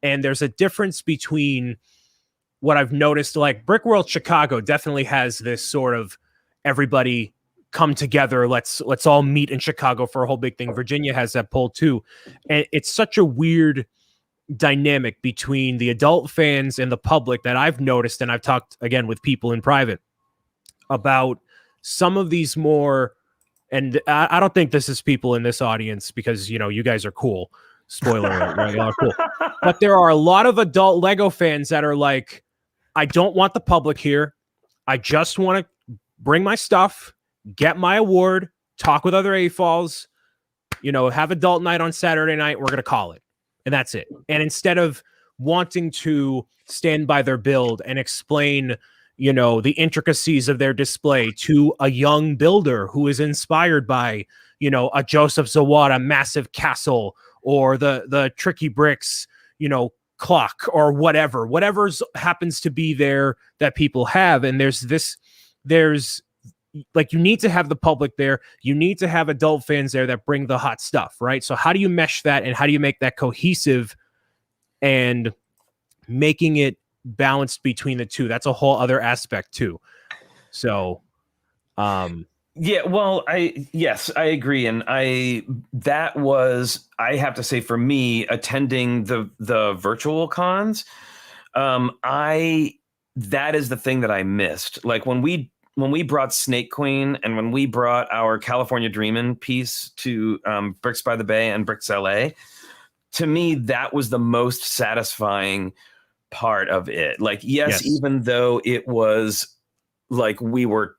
S2: And there's a difference between what I've noticed. Like, Brickworld Chicago definitely has this sort of everybody come together. Let's all meet in Chicago for a whole big thing. Virginia has that pull too. And it's such a weird dynamic between the adult fans and the public that I've noticed, and I've talked again with people in private about some of these more, and I don't think this is people in this audience, because you guys are cool. Spoiler alert, right? Y'all are cool. But there are a lot of adult Lego fans that are like, I don't want the public here. I just want to bring my stuff, get my award, talk with other AFOLs, have adult night on Saturday night. We're going to call it. And that's it. And instead of wanting to stand by their build and explain, the intricacies of their display to a young builder who is inspired by, a Joseph Zawada massive castle, or the TrickyBricks, clock, or whatever's happens to be there that people have. And there's you need to have the public there. You need to have adult fans there that bring the hot stuff, right? So how do you mesh that, and how do you make that cohesive and making it balanced between the two. That's a whole other aspect too. So,
S1: yeah, well, yes, I agree, and I have to say for me attending the virtual cons, that is the thing that I missed. Like when we brought Snake Queen and when we brought our California Dreamin' piece to Bricks by the Bay and Bricks LA, to me that was the most satisfying part of it. Like yes, even though it was like we were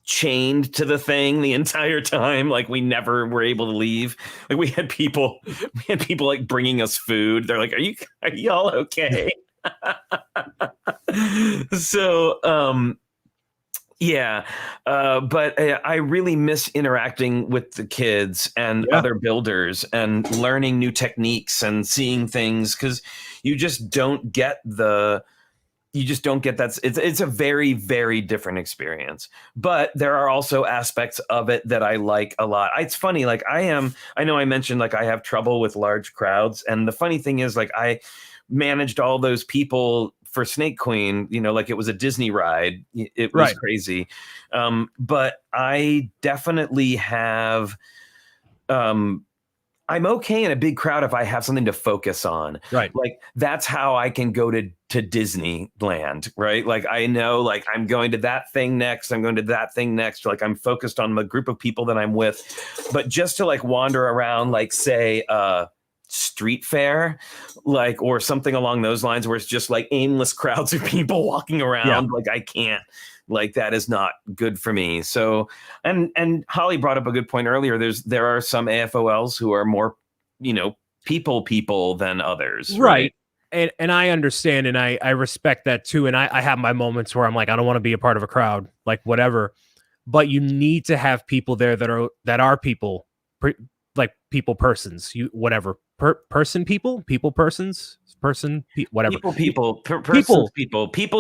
S1: chained to the thing the entire time, like we never were able to leave. Like we had people like bringing us food. They're like, are y'all okay? So but I really miss interacting with the kids and other builders and learning new techniques and seeing things, because you just don't get that. It's a very, very different experience. But there are also aspects of it that I like a lot. It's funny, like I know I mentioned like I have trouble with large crowds. And the funny thing is, like I managed all those people for Snake Queen, like it was a Disney ride. It was crazy. But I definitely have, I'm okay in a big crowd if I have something to focus on.
S2: Right.
S1: Like that's how I can go to Disneyland, right? Like I know like I'm going to that thing next. I'm going to that thing next. Like I'm focused on the group of people that I'm with. But just to like wander around, like say street fair, like, or something along those lines where it's just like aimless crowds of people walking around. Like I can't. Like that is not good for me. So, and Holly brought up a good point earlier. There are some AFOLs who are more, people than others.
S2: Right. And I understand and I respect that too. And I have my moments where I'm like, I don't want to be a part of a crowd, like whatever. But you need to have people there that are people, like people persons. Whatever people persons whatever
S1: people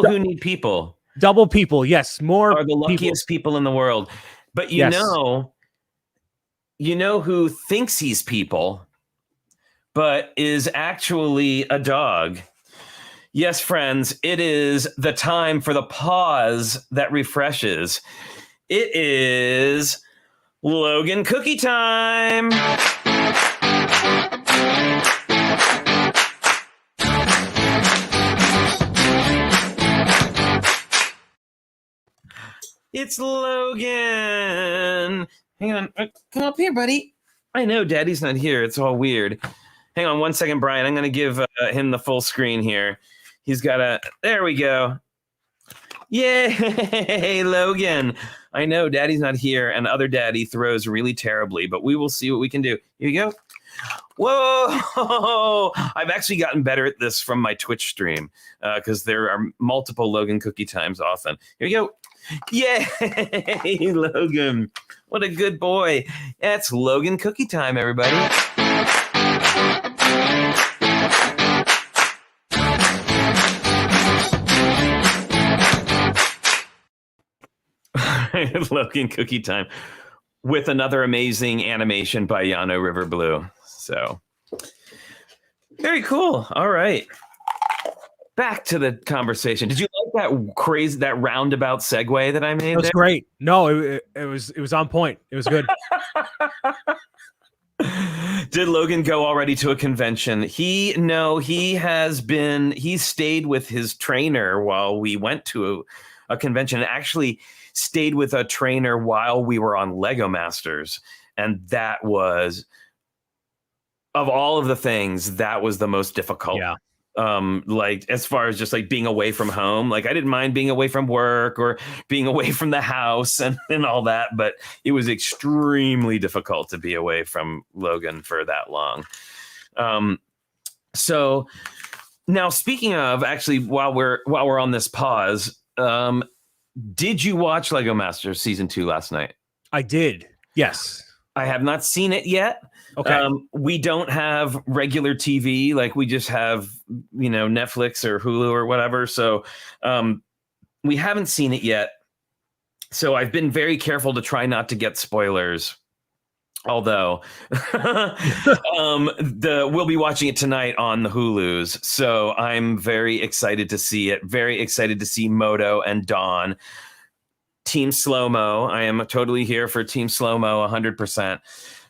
S1: who need people.
S2: Double people, yes, more
S1: are the luckiest people in the world. But you know who thinks he's people, but is actually a dog. Yes, friends, it is the time for the pause that refreshes. It is Logan Cookie Time. It's Logan. Hang on. Come up here, buddy. I know Daddy's not here. It's all weird. Hang on one second, Brian. I'm going to give him the full screen here. He's got there we go. Yay, Logan. I know Daddy's not here, and other Daddy throws really terribly, but we will see what we can do. Here you go. Whoa! I've actually gotten better at this from my Twitch stream because there are multiple Logan Cookie Times often. Here you go. Yay, Logan. What a good boy. That's Logan Cookie Time, everybody. Logan Cookie Time with another amazing animation by Yano River Blue. So very cool. All right. Back to the conversation. Did you like that roundabout segue that I made?
S2: It was great. No, it was on point. It was good.
S1: Did Logan go already to a convention? He stayed with his trainer while we went to a convention, and actually stayed with a trainer while we were on Lego Masters. And that was, of all of the things, that was the most difficult.
S2: Yeah.
S1: Like as far as just like being away from home, like I didn't mind being away from work or being away from the house and all that, but it was extremely difficult to be away from Logan for that long. So now speaking of, actually, while we're on this pause, did you watch Lego Masters Season 2 last night?
S2: I did. Yes.
S1: I have not seen it yet.
S2: Okay.
S1: We don't have regular TV. Like we just have, Netflix or Hulu or whatever. So we haven't seen it yet. So I've been very careful to try not to get spoilers Although we'll be watching it tonight on the Hulus, so I'm very excited to see it. Very excited to see Moto and Dawn. Team Slow Mo. I am totally here for Team Slow Mo, 100%.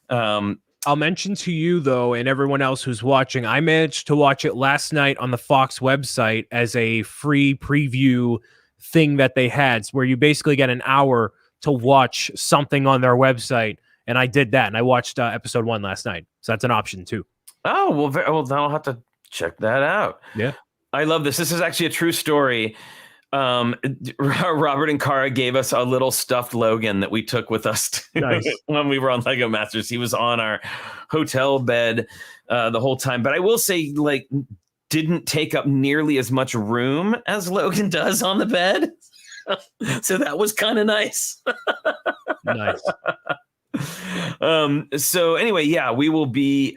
S2: I'll mention to you though, and everyone else who's watching, I managed to watch it last night on the Fox website as a free preview thing that they had, where you basically get an hour to watch something on their website. And I did that, and I watched episode 1 last night. So that's an option too.
S1: Oh, well, then I'll have to check that out.
S2: Yeah.
S1: I love this. This is actually a true story. Robert and Cara gave us a little stuffed Logan that we took with us when we were on Lego Masters. He was on our hotel bed the whole time. But I will say, like, didn't take up nearly as much room as Logan does on the bed. So that was kind of nice.
S2: Nice.
S1: So anyway, yeah, we will be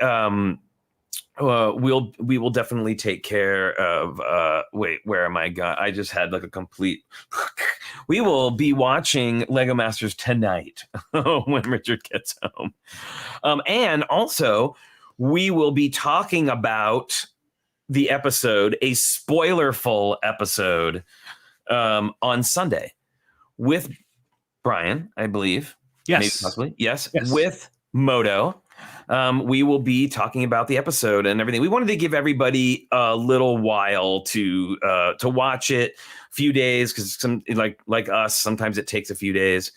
S1: we will definitely take care of wait, where am I going? I just had like a complete we will be watching Lego Masters tonight when Richard gets home. And also we will be talking about the episode, a spoiler-full episode, on Sunday with Brian, I believe.
S2: Yes.
S1: Maybe possibly. Yes. With Moto. We will be talking about the episode and everything. We wanted to give everybody a little while to watch it, a few days, because some like us, sometimes it takes a few days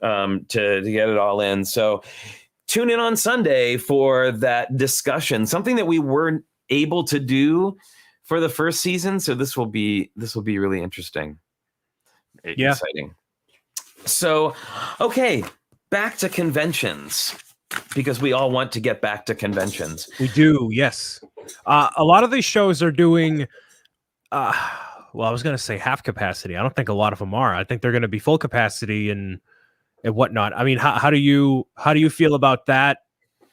S1: to get it all in. So tune in on Sunday for that discussion, something that we weren't able to do for the first season. So this will be really interesting.
S2: Yeah.
S1: Exciting. So, okay, back to conventions, because we all want to get back to conventions.
S2: We do, yes. A lot of these shows are doing, well, I was going to say half capacity. I don't think a lot of them are. I think they're going to be full capacity and whatnot. I mean, how do you feel about that?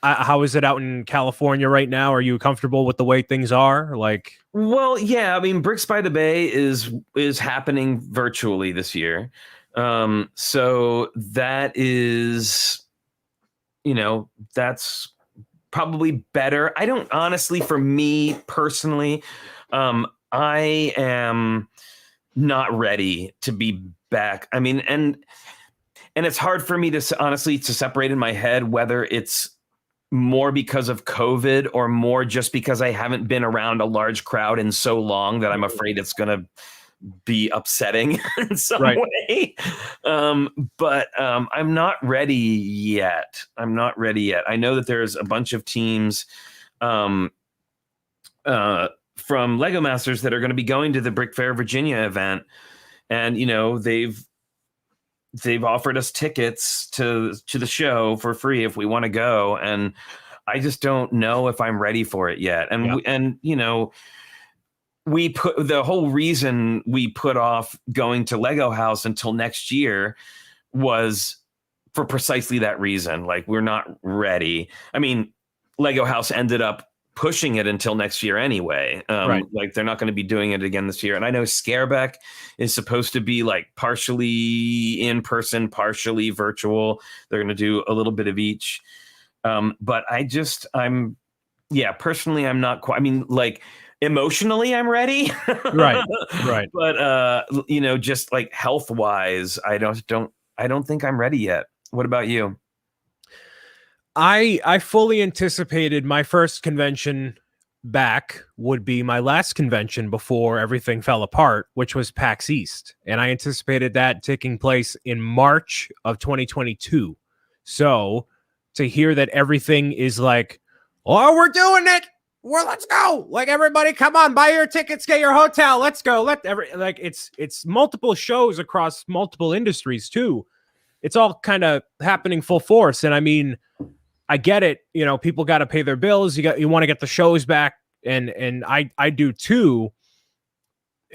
S2: How is it out in California right now? Are you comfortable with the way things are? Like, well,
S1: yeah, I mean, Bricks by the Bay is happening virtually this year. So that is, that's probably better. I don't, honestly, for me personally, I am not ready to be back. I mean, and it's hard for me to honestly to separate in my head whether it's more because of COVID or more just because I haven't been around a large crowd in so long that I'm afraid it's going to be upsetting in some way. But I'm not ready yet. I know that there's a bunch of teams from Lego Masters that are going to be going to the Brick Fair Virginia event. And, they've offered us tickets to the show for free if we want to go. And I just don't know if I'm ready for it yet. And, we put the whole reason we put off going to Lego House until next year was for precisely that reason. Like, we're not ready. I mean, Lego House ended up pushing it until next year anyway. Like, they're not going to be doing it again this year. And I know Scareback is supposed to be like partially in person, partially virtual. They're going to do a little bit of each. But personally, I'm not quite, I mean, like, emotionally I'm ready. Right. But, just like health wise, I don't think I'm ready yet. What about you?
S2: I fully anticipated my first convention back would be my last convention before everything fell apart, which was PAX East. And I anticipated that taking place in March of 2022. So to hear that everything is like, oh, we're doing it. Let's go. Like, everybody, come on, buy your tickets, get your hotel. Let's go. It's multiple shows across multiple industries too. It's all kind of happening full force. And I mean, I get it. People got to pay their bills. You want to get the shows back. And I do too.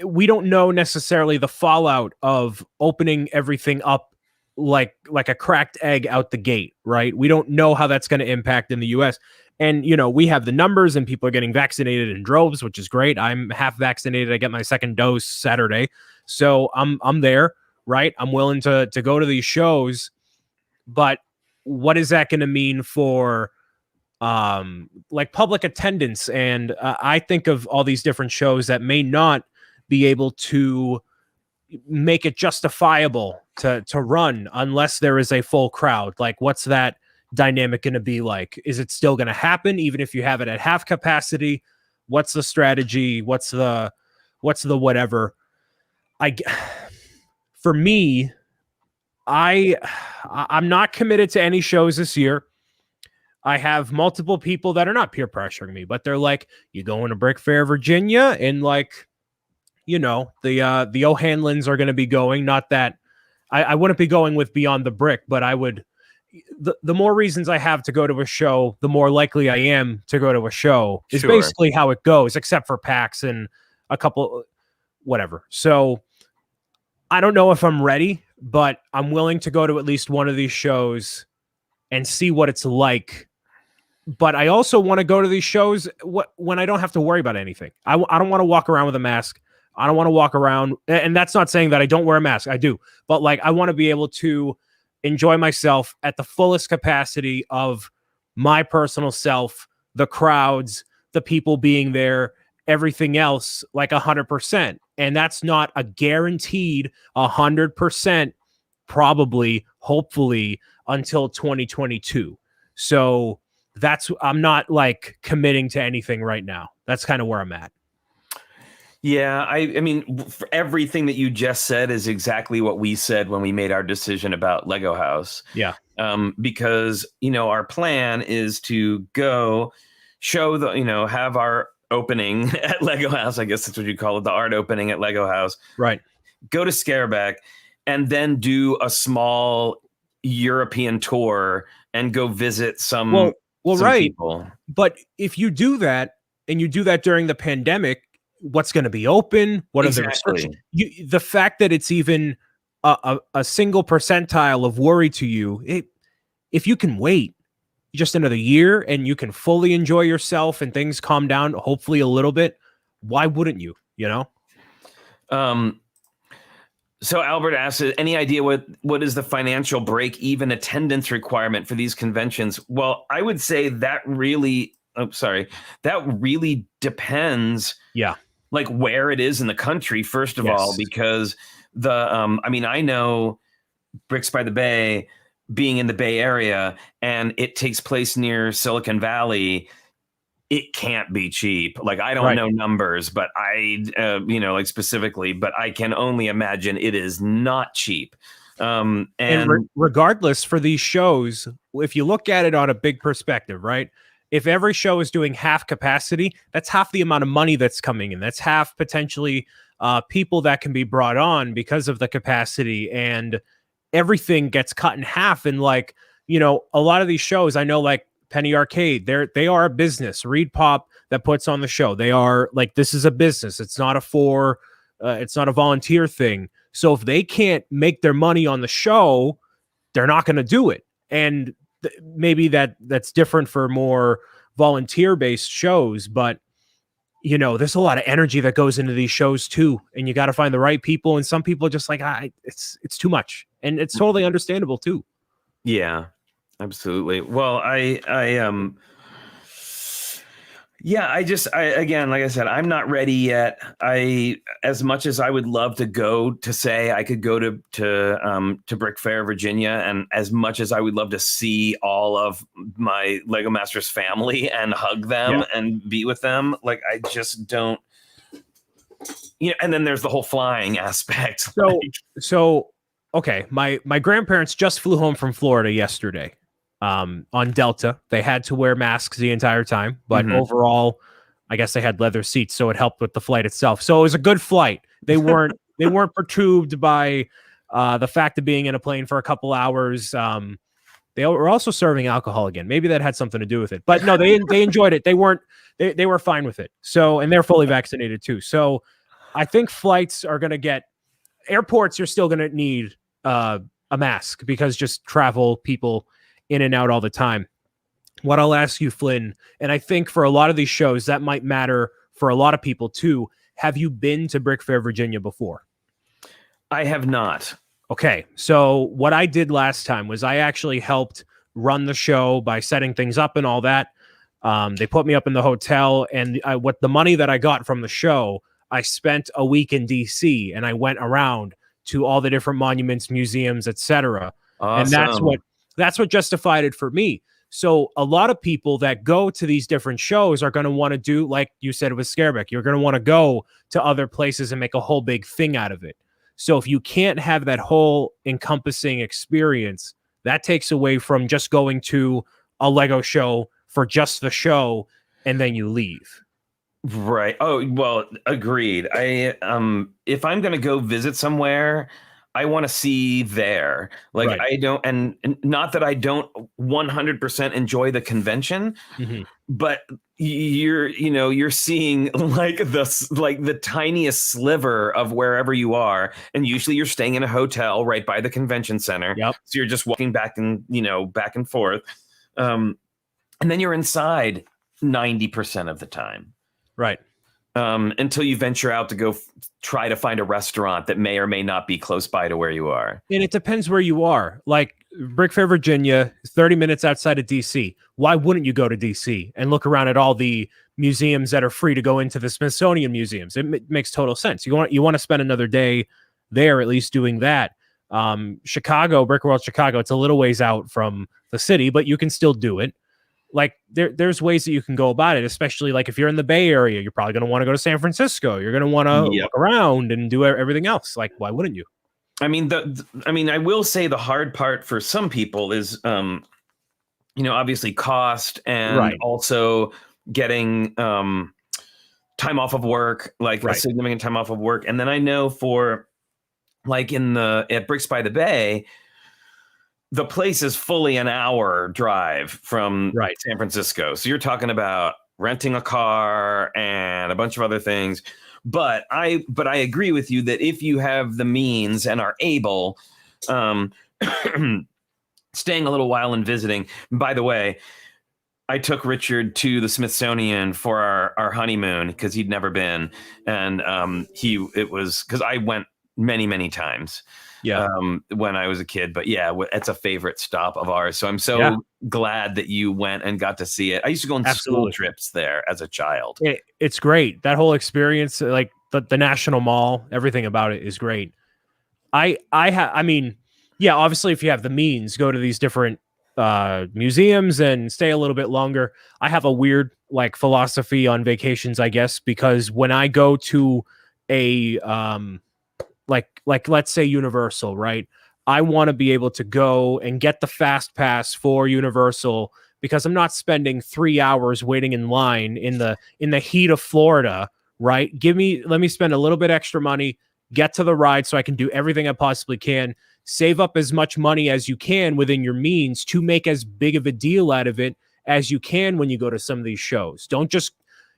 S2: We don't know necessarily the fallout of opening everything up like a cracked egg out the gate, right? We don't know how that's going to impact in the US. And, we have the numbers and people are getting vaccinated in droves, which is great. I'm half vaccinated. I get my second dose Saturday. So I'm there, right? I'm willing to go to these shows, but what is that going to mean for like public attendance? And I think of all these different shows that may not be able to make it justifiable to run unless there is a full crowd. Like, what's that dynamic going to be like? Is it still going to happen even if you have it at half capacity? What's the strategy? What's the whatever? For me, I'm not committed to any shows this year. I have multiple people that are not peer pressuring me, but they're like, you going to Brick Fair, Virginia? And like, you know, the O'Hanlons are going to be going. Not that I wouldn't be going with Beyond the Brick, but I would. The more reasons I have to go to a show, the more likely I am to go to a show. Is basically how it goes, except for PAX and a couple, whatever. So I don't know if I'm ready, but I'm willing to go to at least one of these shows and see what it's like. But I also want to go to these shows when I don't have to worry about anything. I don't want to walk around with a mask. I don't want to walk around. And that's not saying that I don't wear a mask. I do. But like, I want to be able to enjoy myself at the fullest capacity of my personal self, the crowds, the people being there, everything else, like 100%. And that's not a guaranteed 100%, probably, hopefully, until 2022. So I'm not like committing to anything right now. That's kind of where I'm at.
S1: Yeah, I mean, for everything that you just said is exactly what we said when we made our decision about Lego House.
S2: Yeah.
S1: Because, you know, our plan is to go show have our opening at Lego House. I guess that's what you call it, the art opening at Lego House.
S2: Right.
S1: Go to Scareback and then do a small European tour and go visit some people.
S2: But if you do that and you do that during the pandemic, what's going to be open? What are the restrictions? The fact that it's even a single percentile of worry to you, if you can wait just another year and you can fully enjoy yourself and things calm down, hopefully a little bit, why wouldn't you? You know?
S1: So Albert asks, any idea what is the financial break-even attendance requirement for these conventions? Well, I would say that really depends.
S2: Yeah.
S1: Like where it is in the country, first of all, because I know Bricks by the Bay being in the Bay Area and it takes place near Silicon Valley. It can't be cheap. Like, I don't know numbers, but like specifically, but I can only imagine it is not cheap. And
S2: regardless, for these shows, if you look at it on a big perspective, right? If every show is doing half capacity, that's half the amount of money that's coming in. That's half potentially people that can be brought on because of the capacity, and everything gets cut in half. And like, you know, a lot of these shows, I know, like Penny Arcade, they are a business. Reed Pop that puts on the show, they are like, this is a business. It's not it's not a volunteer thing. So if they can't make their money on the show, they're not going to do it. And maybe that's different for more volunteer-based shows, but you know, there's a lot of energy that goes into these shows too, and you got to find the right people. And some people are just like, it's too much, and it's totally understandable too.
S1: Yeah, absolutely. Well, again, like I said, I'm not ready yet. As much as I would love to go to say I could go to Brick Fair, Virginia, and as much as I would love to see all of my Lego Masters family and hug them and be with them, like, I just don't, you know, and then there's the whole flying aspect.
S2: Okay. My grandparents just flew home from Florida yesterday. On Delta, they had to wear masks the entire time, but overall, I guess they had leather seats, so it helped with the flight itself. So it was a good flight. They weren't perturbed by the fact of being in a plane for a couple hours. They were also serving alcohol again. Maybe that had something to do with it, but no, they enjoyed it. They were fine with it. So, and they're fully vaccinated too. So I think flights are going to get, airports are still going to need a mask, because just travel people in and out all the time. What I'll ask you, Flynn, and I think for a lot of these shows that might matter for a lot of people too, have you been to Brick Fair, Virginia before?
S1: I have not.
S2: Okay, so what I did last time was I actually helped run the show by setting things up and all that. They put me up in the hotel, and what the money that I got from the show, I spent a week in DC, and I went around to all the different monuments, museums, etc.
S1: Awesome.
S2: And that's what justified it for me. So a lot of people that go to these different shows are going to want to do, like you said with Scareback, you're going to want to go to other places and make a whole big thing out of it. So if you can't have that whole encompassing experience, that takes away from just going to a Lego show for just the show and then you leave.
S1: Right. Oh, well, agreed. If I'm going to go visit somewhere, I want to see there. Like,
S2: Right.
S1: I don't, and not that I don't 100% enjoy the convention, but you're seeing like the tiniest sliver of wherever you are. And usually you're staying in a hotel right by the convention center.
S2: Yep.
S1: So you're just walking back and forth. And then you're inside 90% of the time.
S2: Right.
S1: Until you venture out to go try to find a restaurant that may or may not be close by to where you are.
S2: And it depends where you are. Like Brick Fair, Virginia, 30 minutes outside of DC. Why wouldn't you go to DC and look around at all the museums that are free to go into the Smithsonian museums? It makes total sense. You want to spend another day there, at least doing that. Chicago, Brickworld, Chicago, it's a little ways out from the city, but you can still do it. Like there's ways that you can go about it, especially like if you're in the Bay Area, you're probably going to want to go to San Francisco. You're going to want to look around and do everything else. Like, why wouldn't you?
S1: I mean, I will say the hard part for some people is, obviously cost and also getting time off of work, like a significant time off of work. And then I know for like at Bricks by the Bay, the place is fully an hour drive from San Francisco. So you're talking about renting a car and a bunch of other things. But I agree with you that if you have the means and are able, staying a little while and visiting. By the way, I took Richard to the Smithsonian for our honeymoon because he'd never been. And it was because I went many, many times. When I was a kid, but it's a favorite stop of ours. So I'm so glad that you went and got to see it. I used to go on school trips there as a child.
S2: It's great. That whole experience, like the National Mall, everything about it is great. Obviously if you have the means, go to these different museums and stay a little bit longer. I have a weird like philosophy on vacations, I guess, because when I go to a like let's say Universal, right? I want to be able to go and get the fast pass for Universal because I'm not spending 3 hours waiting in line in the heat of Florida, right? Let me spend a little bit extra money, get to the ride so I can do everything I possibly can, save up as much money as you can within your means to make as big of a deal out of it as you can when you go to some of these shows. Don't just,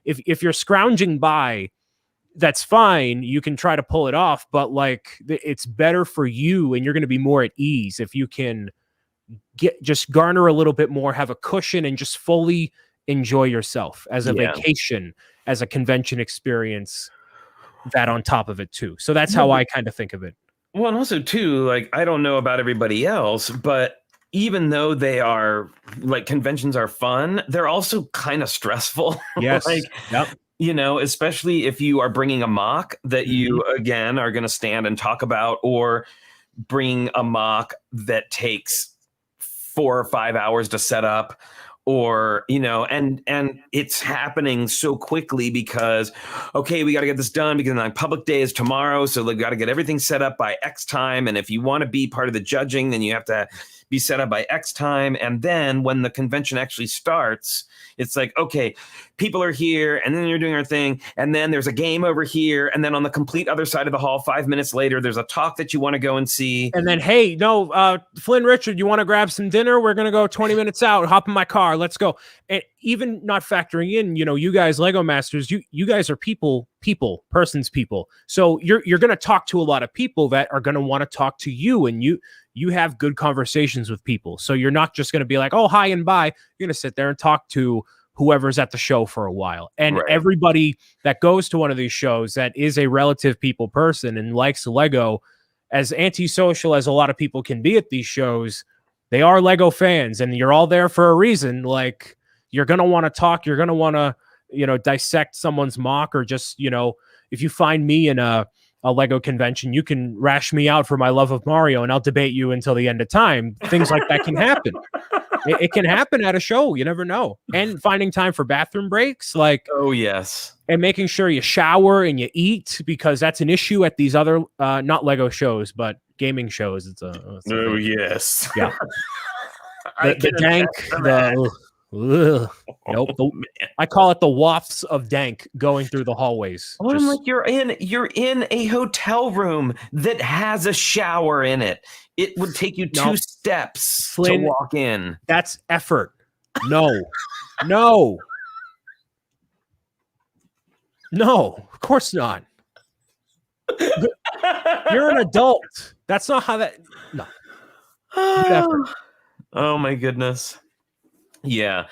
S2: if you're scrounging by, that's fine. You can try to pull it off, but like it's better for you and you're going to be more at ease if you can just garner a little bit more, have a cushion and just fully enjoy yourself as a vacation, as a convention experience, that on top of it too. So that's how I kind of think of it.
S1: Well, and also too, like, I don't know about everybody else, but even though they are like conventions are fun, they're also kind of stressful.
S2: Yes.
S1: Especially if you are bringing a mock that you, again, are going to stand and talk about, or bring a mock that takes 4 or 5 hours to set up, or, and it's happening so quickly because, okay, we got to get this done because like public day is tomorrow. So we got to get everything set up by X time. And if you want to be part of the judging, then you have to be set up by X time. And then when the convention actually starts, it's like, okay, people are here and then you're doing our thing. And then there's a game over here. And then on the complete other side of the hall, 5 minutes later, there's a talk that you want to go and see.
S2: And then, hey, no, Flynn Richard, you want to grab some dinner? We're going to go 20 minutes out, hop in my car. Let's go. And even not factoring in, you guys, Lego Masters, you guys are people. So you're going to talk to a lot of people that are going to want to talk to you, and you have good conversations with people. So you're not just going to be like, oh, hi and bye. You're going to sit there and talk to whoever's at the show for a while. And everybody that goes to one of these shows that is a relative people person and likes Lego, as antisocial as a lot of people can be at these shows, they are Lego fans, and you're all there for a reason. Like, you're gonna want to talk, you're gonna want to, dissect someone's mock, or just, if you find me in a Lego convention, you can rash me out for my love of Mario, and I'll debate you until the end of time. Things like that can happen. It can happen at a show. You never know. And finding time for bathroom breaks, like,
S1: oh yes,
S2: and making sure you shower and you eat, because that's an issue at these other not Lego shows, but gaming shows. It's a
S1: oh yes,
S2: yeah.
S1: I
S2: The
S1: can
S2: dank,
S1: attest to that.
S2: nope. I call it the wafts of dank going through the hallways.
S1: Oh, I'm like, you're in a hotel room that has a shower in it. It would take you two steps
S2: Flynn,
S1: to walk in.
S2: That's effort. No, no, of course not. You're an adult. That's not how that. No.
S1: Oh my goodness. Yeah.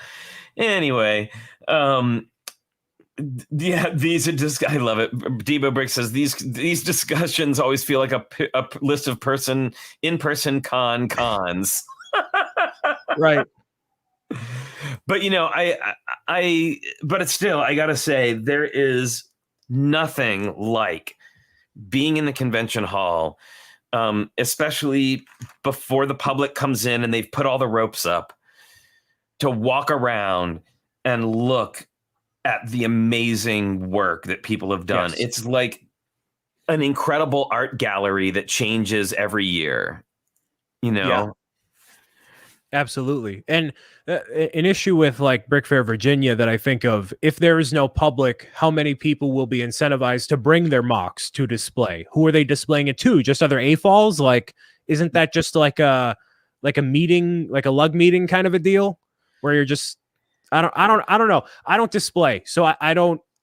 S1: Anyway, yeah, these are just, I love it. Debo Brick says these discussions always feel like a list of in-person cons.
S2: Right.
S1: But but it's still, I gotta say, there is nothing like being in the convention hall, especially before the public comes in and they've put all the ropes up, to walk around and look at the amazing work that people have done.
S2: Yes.
S1: It's like an incredible art gallery that changes every year,
S2: Yeah. Absolutely. And an issue with like Brick Fair Virginia that I think of, if there is no public, how many people will be incentivized to bring their mocks to display? Who are they displaying it to? Just other AFOLs? Like, isn't that just like a meeting, like a lug meeting kind of a deal, where you're just, I don't know. I don't display. So I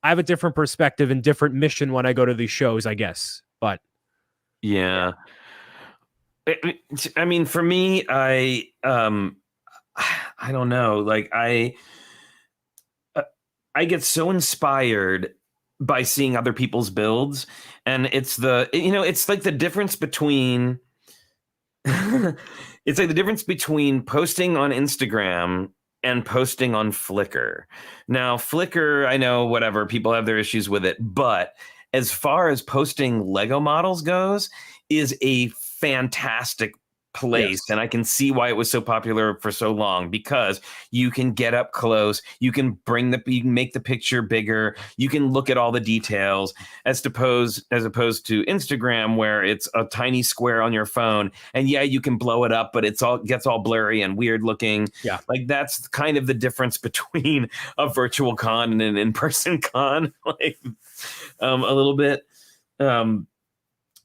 S2: have a different perspective and different mission when I go to these shows, I guess. But
S1: yeah. I mean, for me, I don't know. Like, I get so inspired by seeing other people's builds, and it's it's like the difference between it's like the difference between posting on Instagram and posting on Flickr. Now, Flickr, I know, whatever, people have their issues with it, but as far as posting Lego models goes, is a fantastic place.
S2: Yes.
S1: And I can see why it was so popular for so long, because you can get up close, you can make the picture bigger, you can look at all the details, as opposed to Instagram, where it's a tiny square on your phone, and yeah, you can blow it up, but gets all blurry and weird looking.
S2: Yeah.
S1: Like, that's kind of the difference between a virtual con and an in-person con, like a little bit.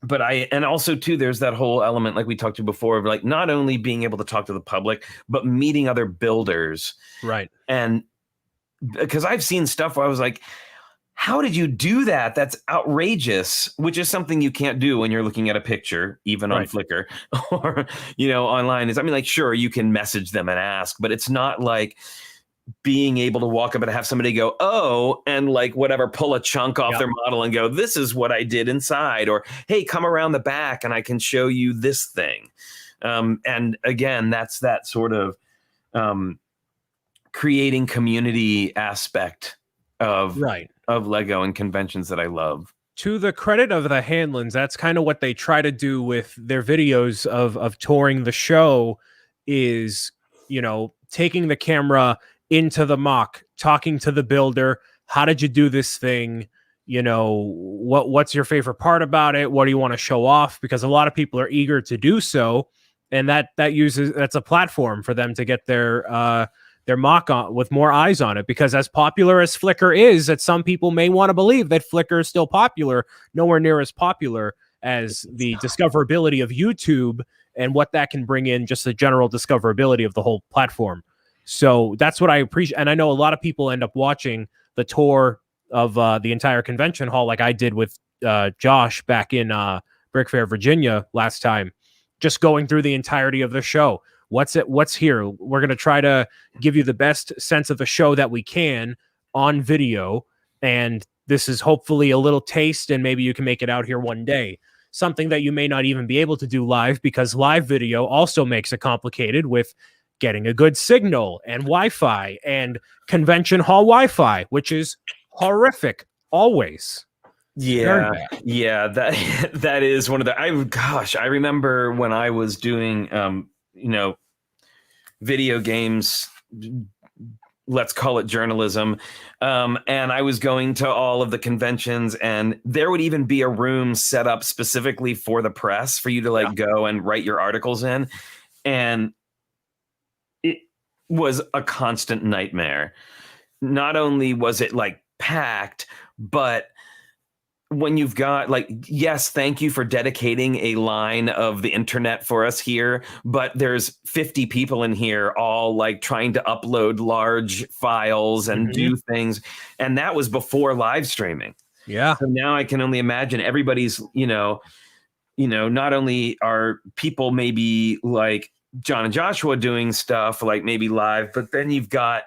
S1: But and also too, there's that whole element, like we talked to before, of like not only being able to talk to the public, but meeting other builders.
S2: right.
S1: And because I've seen stuff where I was like, how did you do that? That's outrageous, which is something you can't do when you're looking at a picture, even on Flickr or, online. Like, sure, you can message them and ask, but it's not like being able to walk up and have somebody go, oh, and like whatever, pull a chunk off their model and go, this is what I did inside, or, hey, come around the back and I can show you this thing. And again, that's that sort of creating community aspect of Lego and conventions that I love.
S2: To the credit of the Hanlons, that's kind of what they try to do with their videos of touring the show, is, taking the camera into the mock, talking to the builder. How did you do this thing? What's your favorite part about it? What do you want to show off? Because a lot of people are eager to do so, and that's a platform for them to get their mock on with more eyes on it. Because as popular as Flickr is, that some people may want to believe that Flickr is still popular, nowhere near as popular as the discoverability of YouTube and what that can bring in, just the general discoverability of the whole platform. So that's what I appreciate. And I know a lot of people end up watching the tour of the entire convention hall, like I did with Josh back in Brick Fair, Virginia last time, just going through the entirety of the show. What's here? We're going to try to give you the best sense of the show that we can on video. And this is hopefully a little taste, and maybe you can make it out here one day. something that you may not even be able to do live, because live video also makes it complicated with getting a good signal and Wi-Fi and convention hall Wi-Fi, which is horrific always.
S1: Yeah, that that is one of the I remember when I was doing video games, let's call it journalism, and I was going to all of the conventions, and there would even be a room set up specifically for the press for you to go and write your articles in, and it was a constant nightmare. Not only was it packed, but when you've got yes, thank you for dedicating a line of the internet for us here, but there's 50 people in here all trying to upload large files and do things. And that was before live streaming.
S2: Yeah.
S1: So now I can only imagine everybody's, not only are people maybe like John and Joshua doing stuff maybe live, but then you've got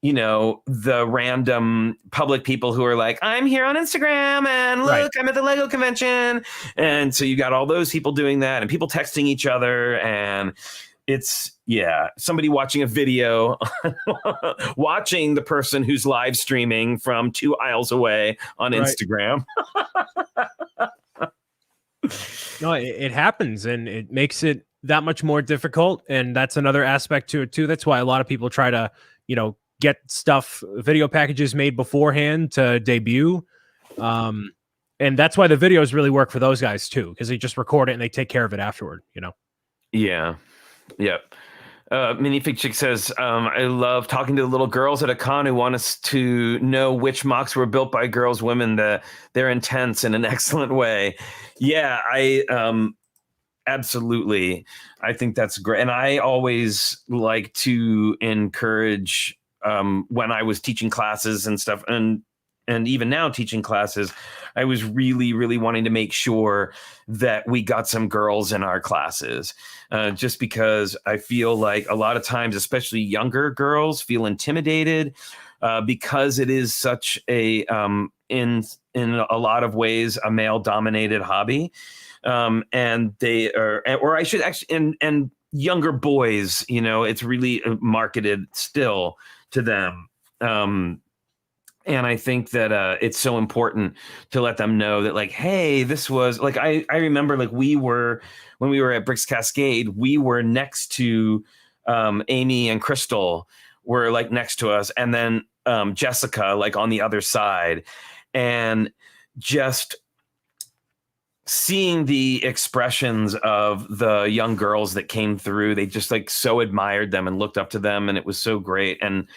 S1: the random public people who are I'm here on Instagram and look, I'm at the Lego convention. And so you got all those people doing that and people texting each other. And it's, somebody watching a video, watching the person who's live streaming from 2 aisles away on Instagram.
S2: No, it happens, and it makes it that much more difficult. And that's another aspect to it too. That's why a lot of people try to, get video packages made beforehand to debut. And that's why the videos really work for those guys too, because they just record it and they take care of it afterward,
S1: Yeah. Yep. Minifig Chick says, I love talking to the little girls at a con who want us to know which mocks were built by girls, women. They're intense in an excellent way. Yeah, absolutely. I think that's great. And I always like to encourage, when I was teaching classes and stuff, and even now teaching classes, I was really, really wanting to make sure that we got some girls in our classes, just because I feel like a lot of times, especially younger girls, feel intimidated because it is such a, in a lot of ways, a male-dominated hobby. And they are, or I should actually, and younger boys, it's really marketed still to them. And I think that it's so important to let them know that hey, this was I remember when we were at Bricks Cascade, we were next to Amy and Crystal were next to us, and then Jessica on the other side, and just seeing the expressions of the young girls that came through, they just so admired them and looked up to them, and it was so great. And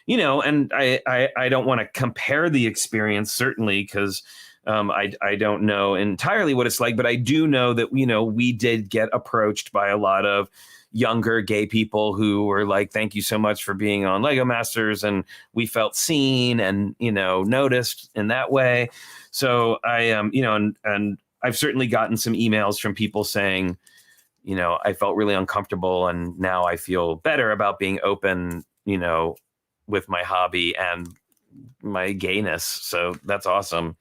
S1: and I don't want to compare the experience, certainly, because I don't know entirely what it's like, but I do know that we did get approached by a lot of younger gay people who were thank you so much for being on Lego Masters, and we felt seen and noticed in that way. So I and I've certainly gotten some emails from people saying, I felt really uncomfortable, and now I feel better about being open, with my hobby and my gayness. So that's awesome.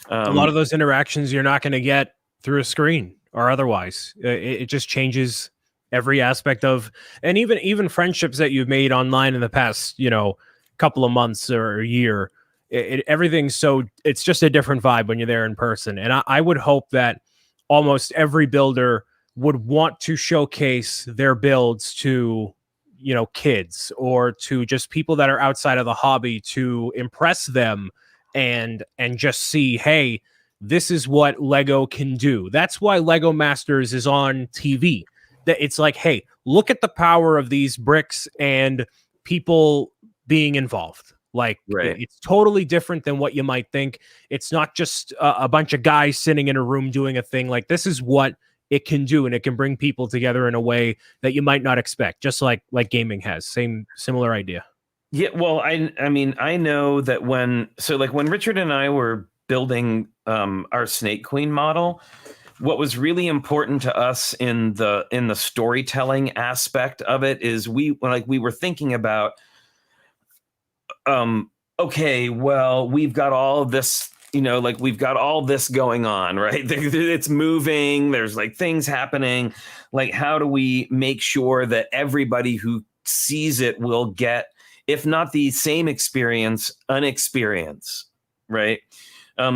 S2: A lot of those interactions you're not going to get through a screen or otherwise. It just changes every aspect of, and even friendships that you've made online in the past, couple of months or a year. Everything's so, it's just a different vibe when you're there in person. And I would hope that almost every builder would want to showcase their builds to, kids or to just people that are outside of the hobby, to impress them and just see, hey, this is what Lego can do. That's why Lego Masters is on TV. That it's hey, look at the power of these bricks and people being involved. It's totally different than what you might think. It's not just a bunch of guys sitting in a room doing a thing. This is what it can do, and it can bring people together in a way that you might not expect, just like gaming has. Similar idea.
S1: Yeah, well, I mean, I know that when Richard and I were building our Snake Queen model, what was really important to us in the storytelling aspect of it is we were thinking about, okay, well, we've got all this like we've got all this going on, right? It's moving. There's like things happening. Like, how do we make sure that everybody who sees it will get, if not the same experience, an experience, right?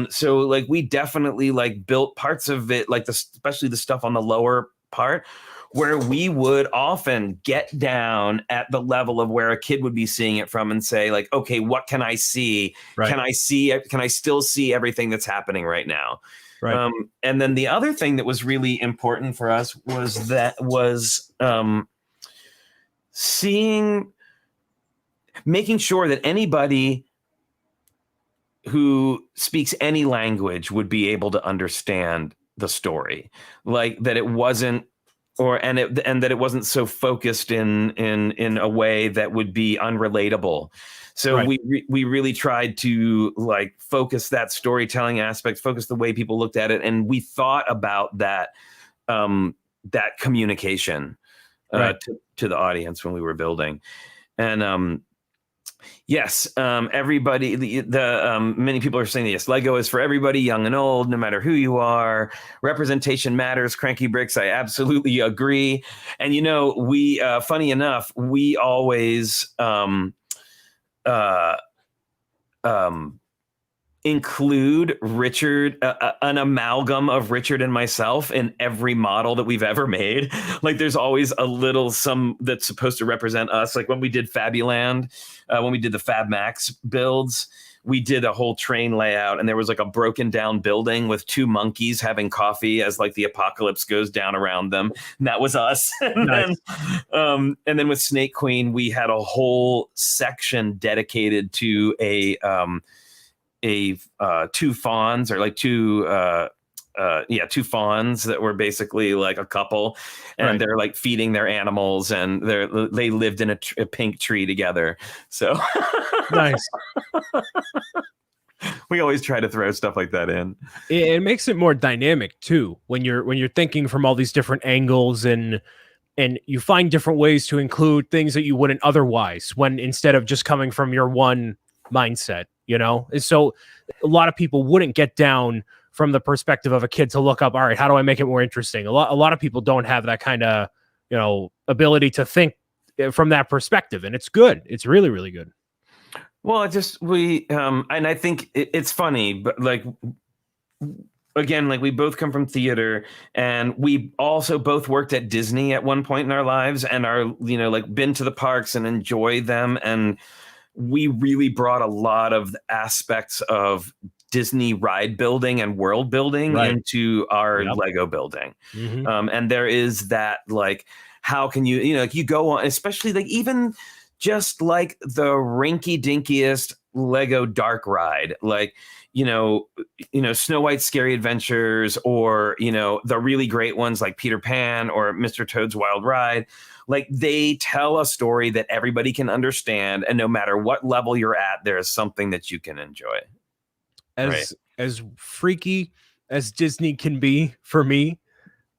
S1: So like we definitely like built parts of it, like especially the stuff on the lower part, where we would often get down at the level of where a kid would be seeing it from and say like, okay, what can I see?
S2: Right.
S1: Can I still see everything that's happening right now?
S2: Right.
S1: And then the other thing that was really important for us was making sure that anybody who speaks any language would be able to understand the story, like that it wasn't, and that it wasn't so focused in a way that would be unrelatable. So
S2: Right.
S1: we really tried to like focus that storytelling aspect, focus the way people looked at it, and we thought about that that communication
S2: Right.
S1: to the audience when we were building. And yes, everybody, the many people are saying yes, Lego is for everybody, young and old, no matter who you are. Representation matters. TrickyBricks, I absolutely agree. And we funny enough, we always include Richard, an amalgam of Richard and myself in every model that we've ever made. Like there's always a little some that's supposed to represent us. Like when we did Fabuland, when we did the Fab Max builds, we did a whole train layout, and there was like a broken down building with two monkeys having coffee as like the apocalypse goes down around them. And that was us.
S2: Nice.
S1: And then with Snake Queen, we had a whole section dedicated to two fawns, or like two fawns that were basically like a couple, and
S2: Right.
S1: they're like feeding their animals, and they lived in a pink tree together. So
S2: Nice.
S1: we always try to throw stuff like that in.
S2: It makes it more dynamic too when you're thinking from all these different angles, and you find different ways to include things that you wouldn't otherwise, when instead of just coming from your one mindset, And so a lot of people wouldn't get down from the perspective of a kid to look up, all right, how do I make it more interesting? A lot of people don't have that kind of, ability to think from that perspective, and it's good. It's really, really good.
S1: Well, and I think it's funny, but like, again, like we both come from theater, and we also both worked at Disney at one point in our lives, and are, like been to the parks and enjoy them. And we really brought a lot of the aspects of Disney ride building and world building into our Lego building.
S2: Mm-hmm.
S1: And there is that, like, how can you, like you go on, especially like even just like the rinky dinkiest Lego dark ride, like, Snow White's Scary Adventures, or, the really great ones like Peter Pan or Mr. Toad's Wild Ride. Like they tell a story that everybody can understand, and no matter what level you're at, there is something that you can enjoy.
S2: As freaky as Disney can be for me,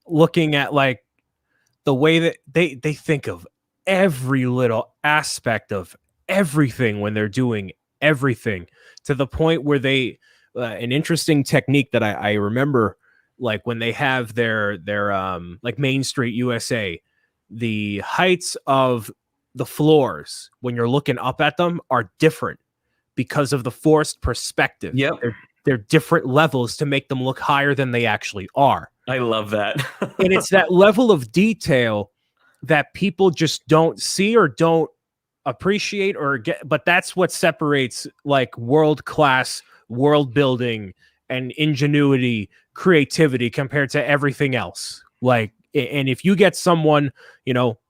S2: looking at like the way that they think of every little aspect of everything when they're doing everything, to the point where they an interesting technique that I remember, like when they have their like Main Street USA, the heights of the floors when you're looking up at them are different because of the forced perspective.
S1: Yep.
S2: They're different levels to make them look higher than they actually are.
S1: I love that.
S2: And it's that level of detail that people just don't see or don't appreciate or get, but that's what separates like world-class world building and ingenuity, creativity compared to everything else. Like, and if you get someone,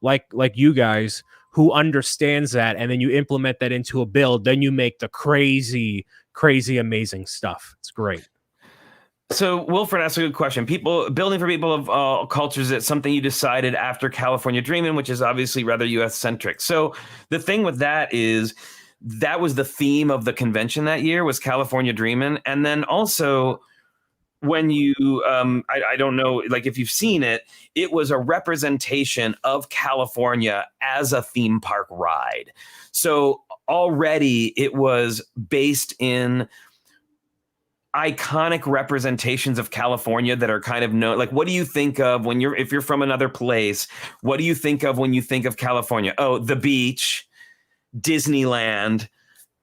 S2: like you guys, who understands that, and then you implement that into a build, then you make the crazy, amazing stuff. It's great.
S1: So Wilfred asked a good question. Building for people of all cultures, it's something you decided after California Dreamin', which is obviously rather US centric. So the thing with that is that was the theme of the convention that year, was California Dreamin'. And then also when you, I don't know, like if you've seen it, it was a representation of California as a theme park ride. So already it was based in iconic representations of California that are kind of known? Like, what do you think of if you're from another place? What do you think of when you think of California? Oh, the beach, Disneyland,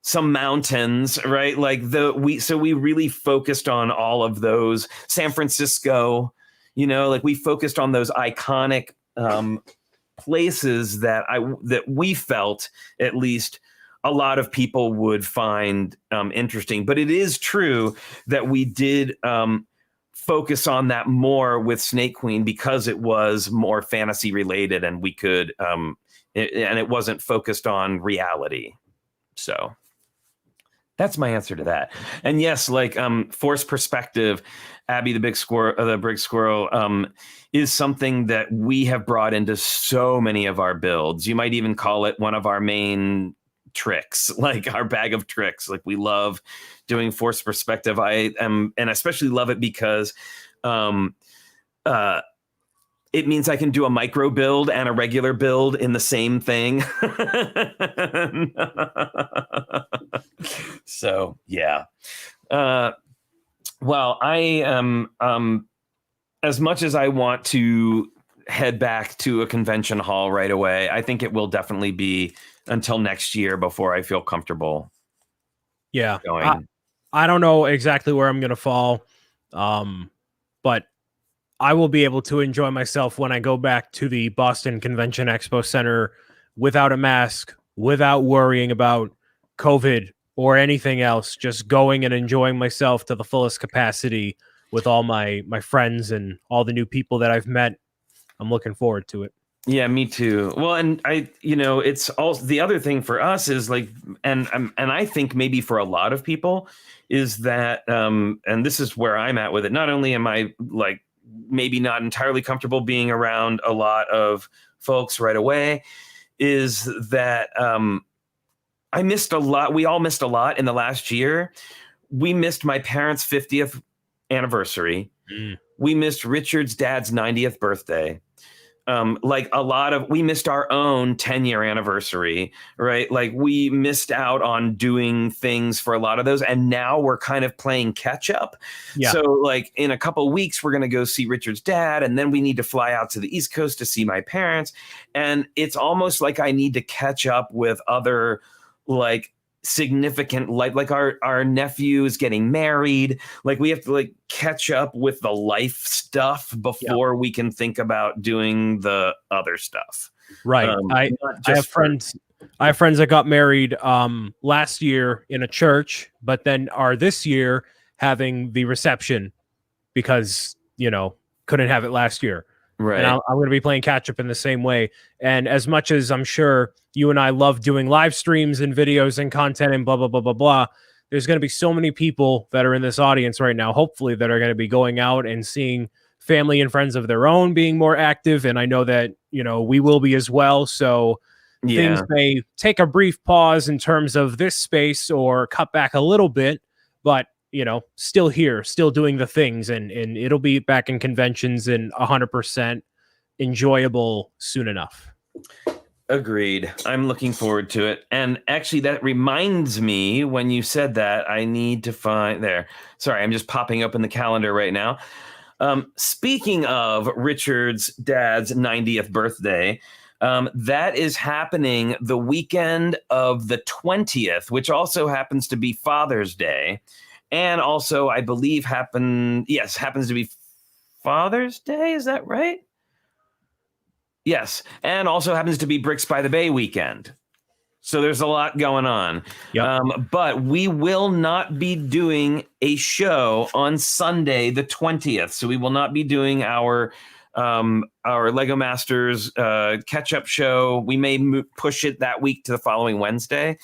S1: some mountains, right? Like we really focused on all of those. San Francisco, like we focused on those iconic places that we felt, at least, a lot of people would find interesting. But it is true that we did focus on that more with Snake Queen because it was more fantasy related, and we could and it wasn't focused on reality. So that's my answer to that. And yes, like forced perspective, Abby the Big Squirrel, the Brig Squirrel, is something that we have brought into so many of our builds. You might even call it one of our main tricks, like our bag of tricks. Like we love doing forced perspective. And especially love it because it means I can do a micro build and a regular build in the same thing. So yeah. Well, I am as much as I want to head back to a convention hall right away, I think it will definitely be until next year before I feel comfortable.
S2: Yeah.
S1: Going.
S2: I don't know exactly where I'm going to fall. But I will be able to enjoy myself when I go back to the Boston Convention Expo Center without a mask, without worrying about COVID or anything else, just going and enjoying myself to the fullest capacity with all my friends and all the new people that I've met. I'm looking forward to it.
S1: Yeah, me too. Well, and it's also the other thing for us is like, and I think maybe for a lot of people is that, and this is where I'm at with it. Not only am I like maybe not entirely comfortable being around a lot of folks right away, is that I missed a lot. We all missed a lot in the last year. We missed my parents' 50th anniversary. We missed Richard's dad's 90th birthday. We missed our own 10-year anniversary, right? Like we missed out on doing things for a lot of those. And now we're kind of playing catch up. Yeah. So like in a couple of weeks, we're going to go see Richard's dad. And then we need to fly out to the East Coast to see my parents. And it's almost like I need to catch up with other like significant, like our nephew is getting married. Like we have to like catch up with the life stuff before we can think about doing the other stuff.
S2: Right. I have friends that got married last year in a church, but then are this year having the reception because couldn't have it last year. Right. And I'm going to be playing catch up in the same way. And as much as I'm sure you and I love doing live streams and videos and content and blah, blah, blah, blah, blah, there's going to be so many people that are in this audience right now, hopefully, that are going to be going out and seeing family and friends of their own being more active. And I know that, we will be as well. So things may take a brief pause in terms of this space or cut back a little bit, but still here, still doing the things, and it'll be back in conventions and 100% enjoyable soon enough.
S1: Agreed. I'm looking forward to it. And actually, that reminds me, when you said that, I need to find there. Sorry, I'm just popping up in the calendar right now. Speaking of Richard's dad's 90th birthday, that is happening the weekend of the 20th, which also happens to be Father's Day. And also, I believe happens to be Father's Day. Is that right? Yes. And also happens to be Bricks by the Bay weekend. So there's a lot going on. Yep. But we will not be doing a show on Sunday, the 20th. So we will not be doing our Lego Masters catch-up show. We may push it that week to the following Wednesday.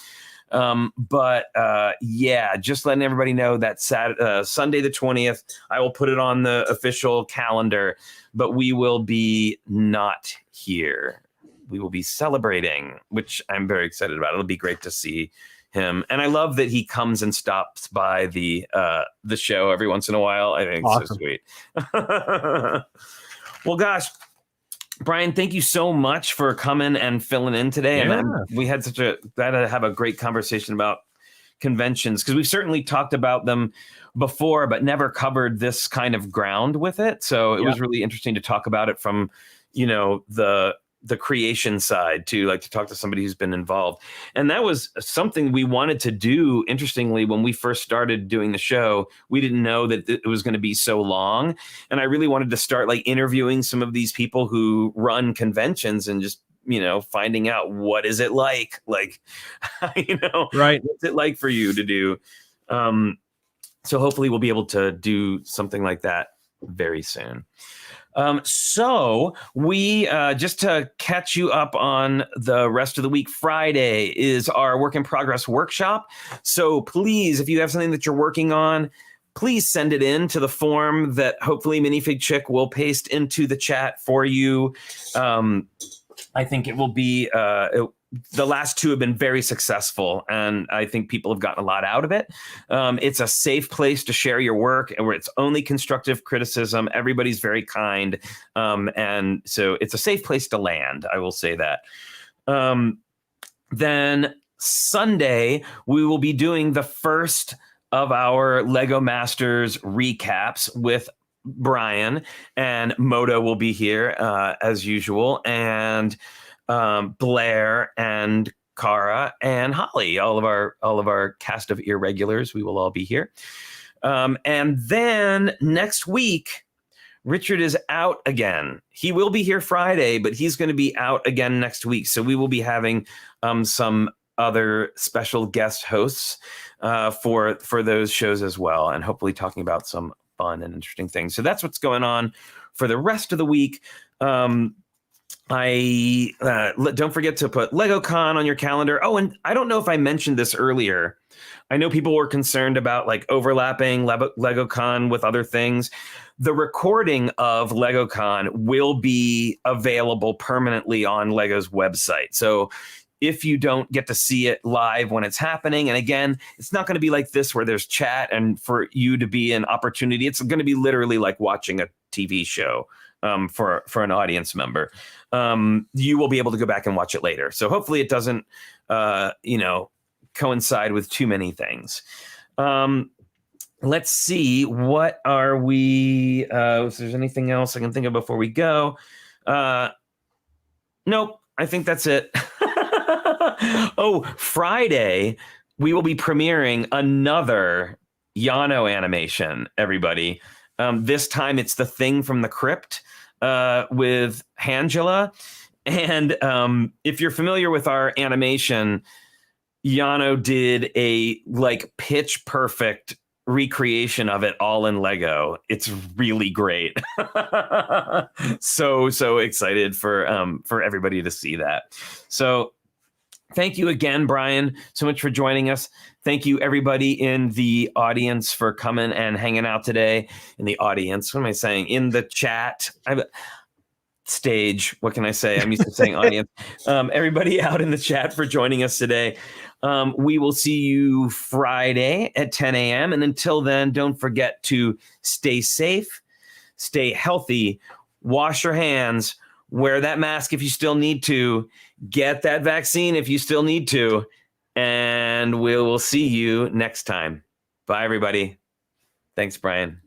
S1: Just letting everybody know that Sunday the 20th, I will put it on the official calendar, but we will be not here. We will be celebrating, which I'm very excited about. It'll be great to see him. And I love that he comes and stops by the show every once in a while. I think it's so sweet. Well, gosh, Brian, thank you so much for coming and filling in today. Yeah. And we had glad to have a great conversation about conventions, because we've certainly talked about them before, but never covered this kind of ground with it. So it was really interesting to talk about it from, the creation side too, like to talk to somebody who's been involved. And that was something we wanted to do. Interestingly, when we first started doing the show, we didn't know that it was going to be so long. And I really wanted to start like interviewing some of these people who run conventions and just, finding out what is it like,
S2: right.
S1: what's it like for you to do. So hopefully we'll be able to do something like that very soon. So we, just to catch you up on the rest of the week, Friday is our work in progress workshop. So please, if you have something that you're working on, please send it in to the form that hopefully Minifig Chick will paste into the chat for you. I think it will be, the last two have been very successful, and I think people have gotten a lot out of it. It's a safe place to share your work, and where it's only constructive criticism. Everybody's very kind, and so it's a safe place to land. I will say that. Then Sunday, we will be doing the first of our Lego Masters recaps with Brian, and Moto will be here as usual, and Blair and Kara and Holly, all of our cast of irregulars. We will all be here. And then next week, Richard is out again. He will be here Friday, but he's going to be out again next week. So we will be having some other special guest hosts for those shows as well, and hopefully talking about some fun and interesting things. So that's what's going on for the rest of the week. Don't forget to put LegoCon on your calendar. Oh, and I don't know if I mentioned this earlier. I know people were concerned about like overlapping LegoCon with other things. The recording of LegoCon will be available permanently on Lego's website. So if you don't get to see it live when it's happening, and again, it's not going to be like this where there's chat and for you to be an opportunity. It's going to be literally like watching a TV show for an audience member. You will be able to go back and watch it later. So hopefully it doesn't, coincide with too many things. Let's see. What are we? If there's anything else I can think of before we go. Nope. I think that's it. Oh, Friday, we will be premiering another Yano animation, everybody. This time it's The Thing from the Crypt with Angela. And if you're familiar with our animation, Yano did a like pitch perfect recreation of it all in Lego. It's really great. So excited for everybody to see that. So thank you again, Brian, so much for joining us. Thank you, everybody in the audience, for coming and hanging out today. In the audience, what am I saying? In the chat. Stage. What can I say? I'm used to saying audience. Everybody out in the chat for joining us today. We will see you Friday at 10 a.m. And until then, don't forget to stay safe, stay healthy, wash your hands, wear that mask if you still need to, get that vaccine if you still need to, and we will see you next time. Bye, everybody. Thanks, Brian.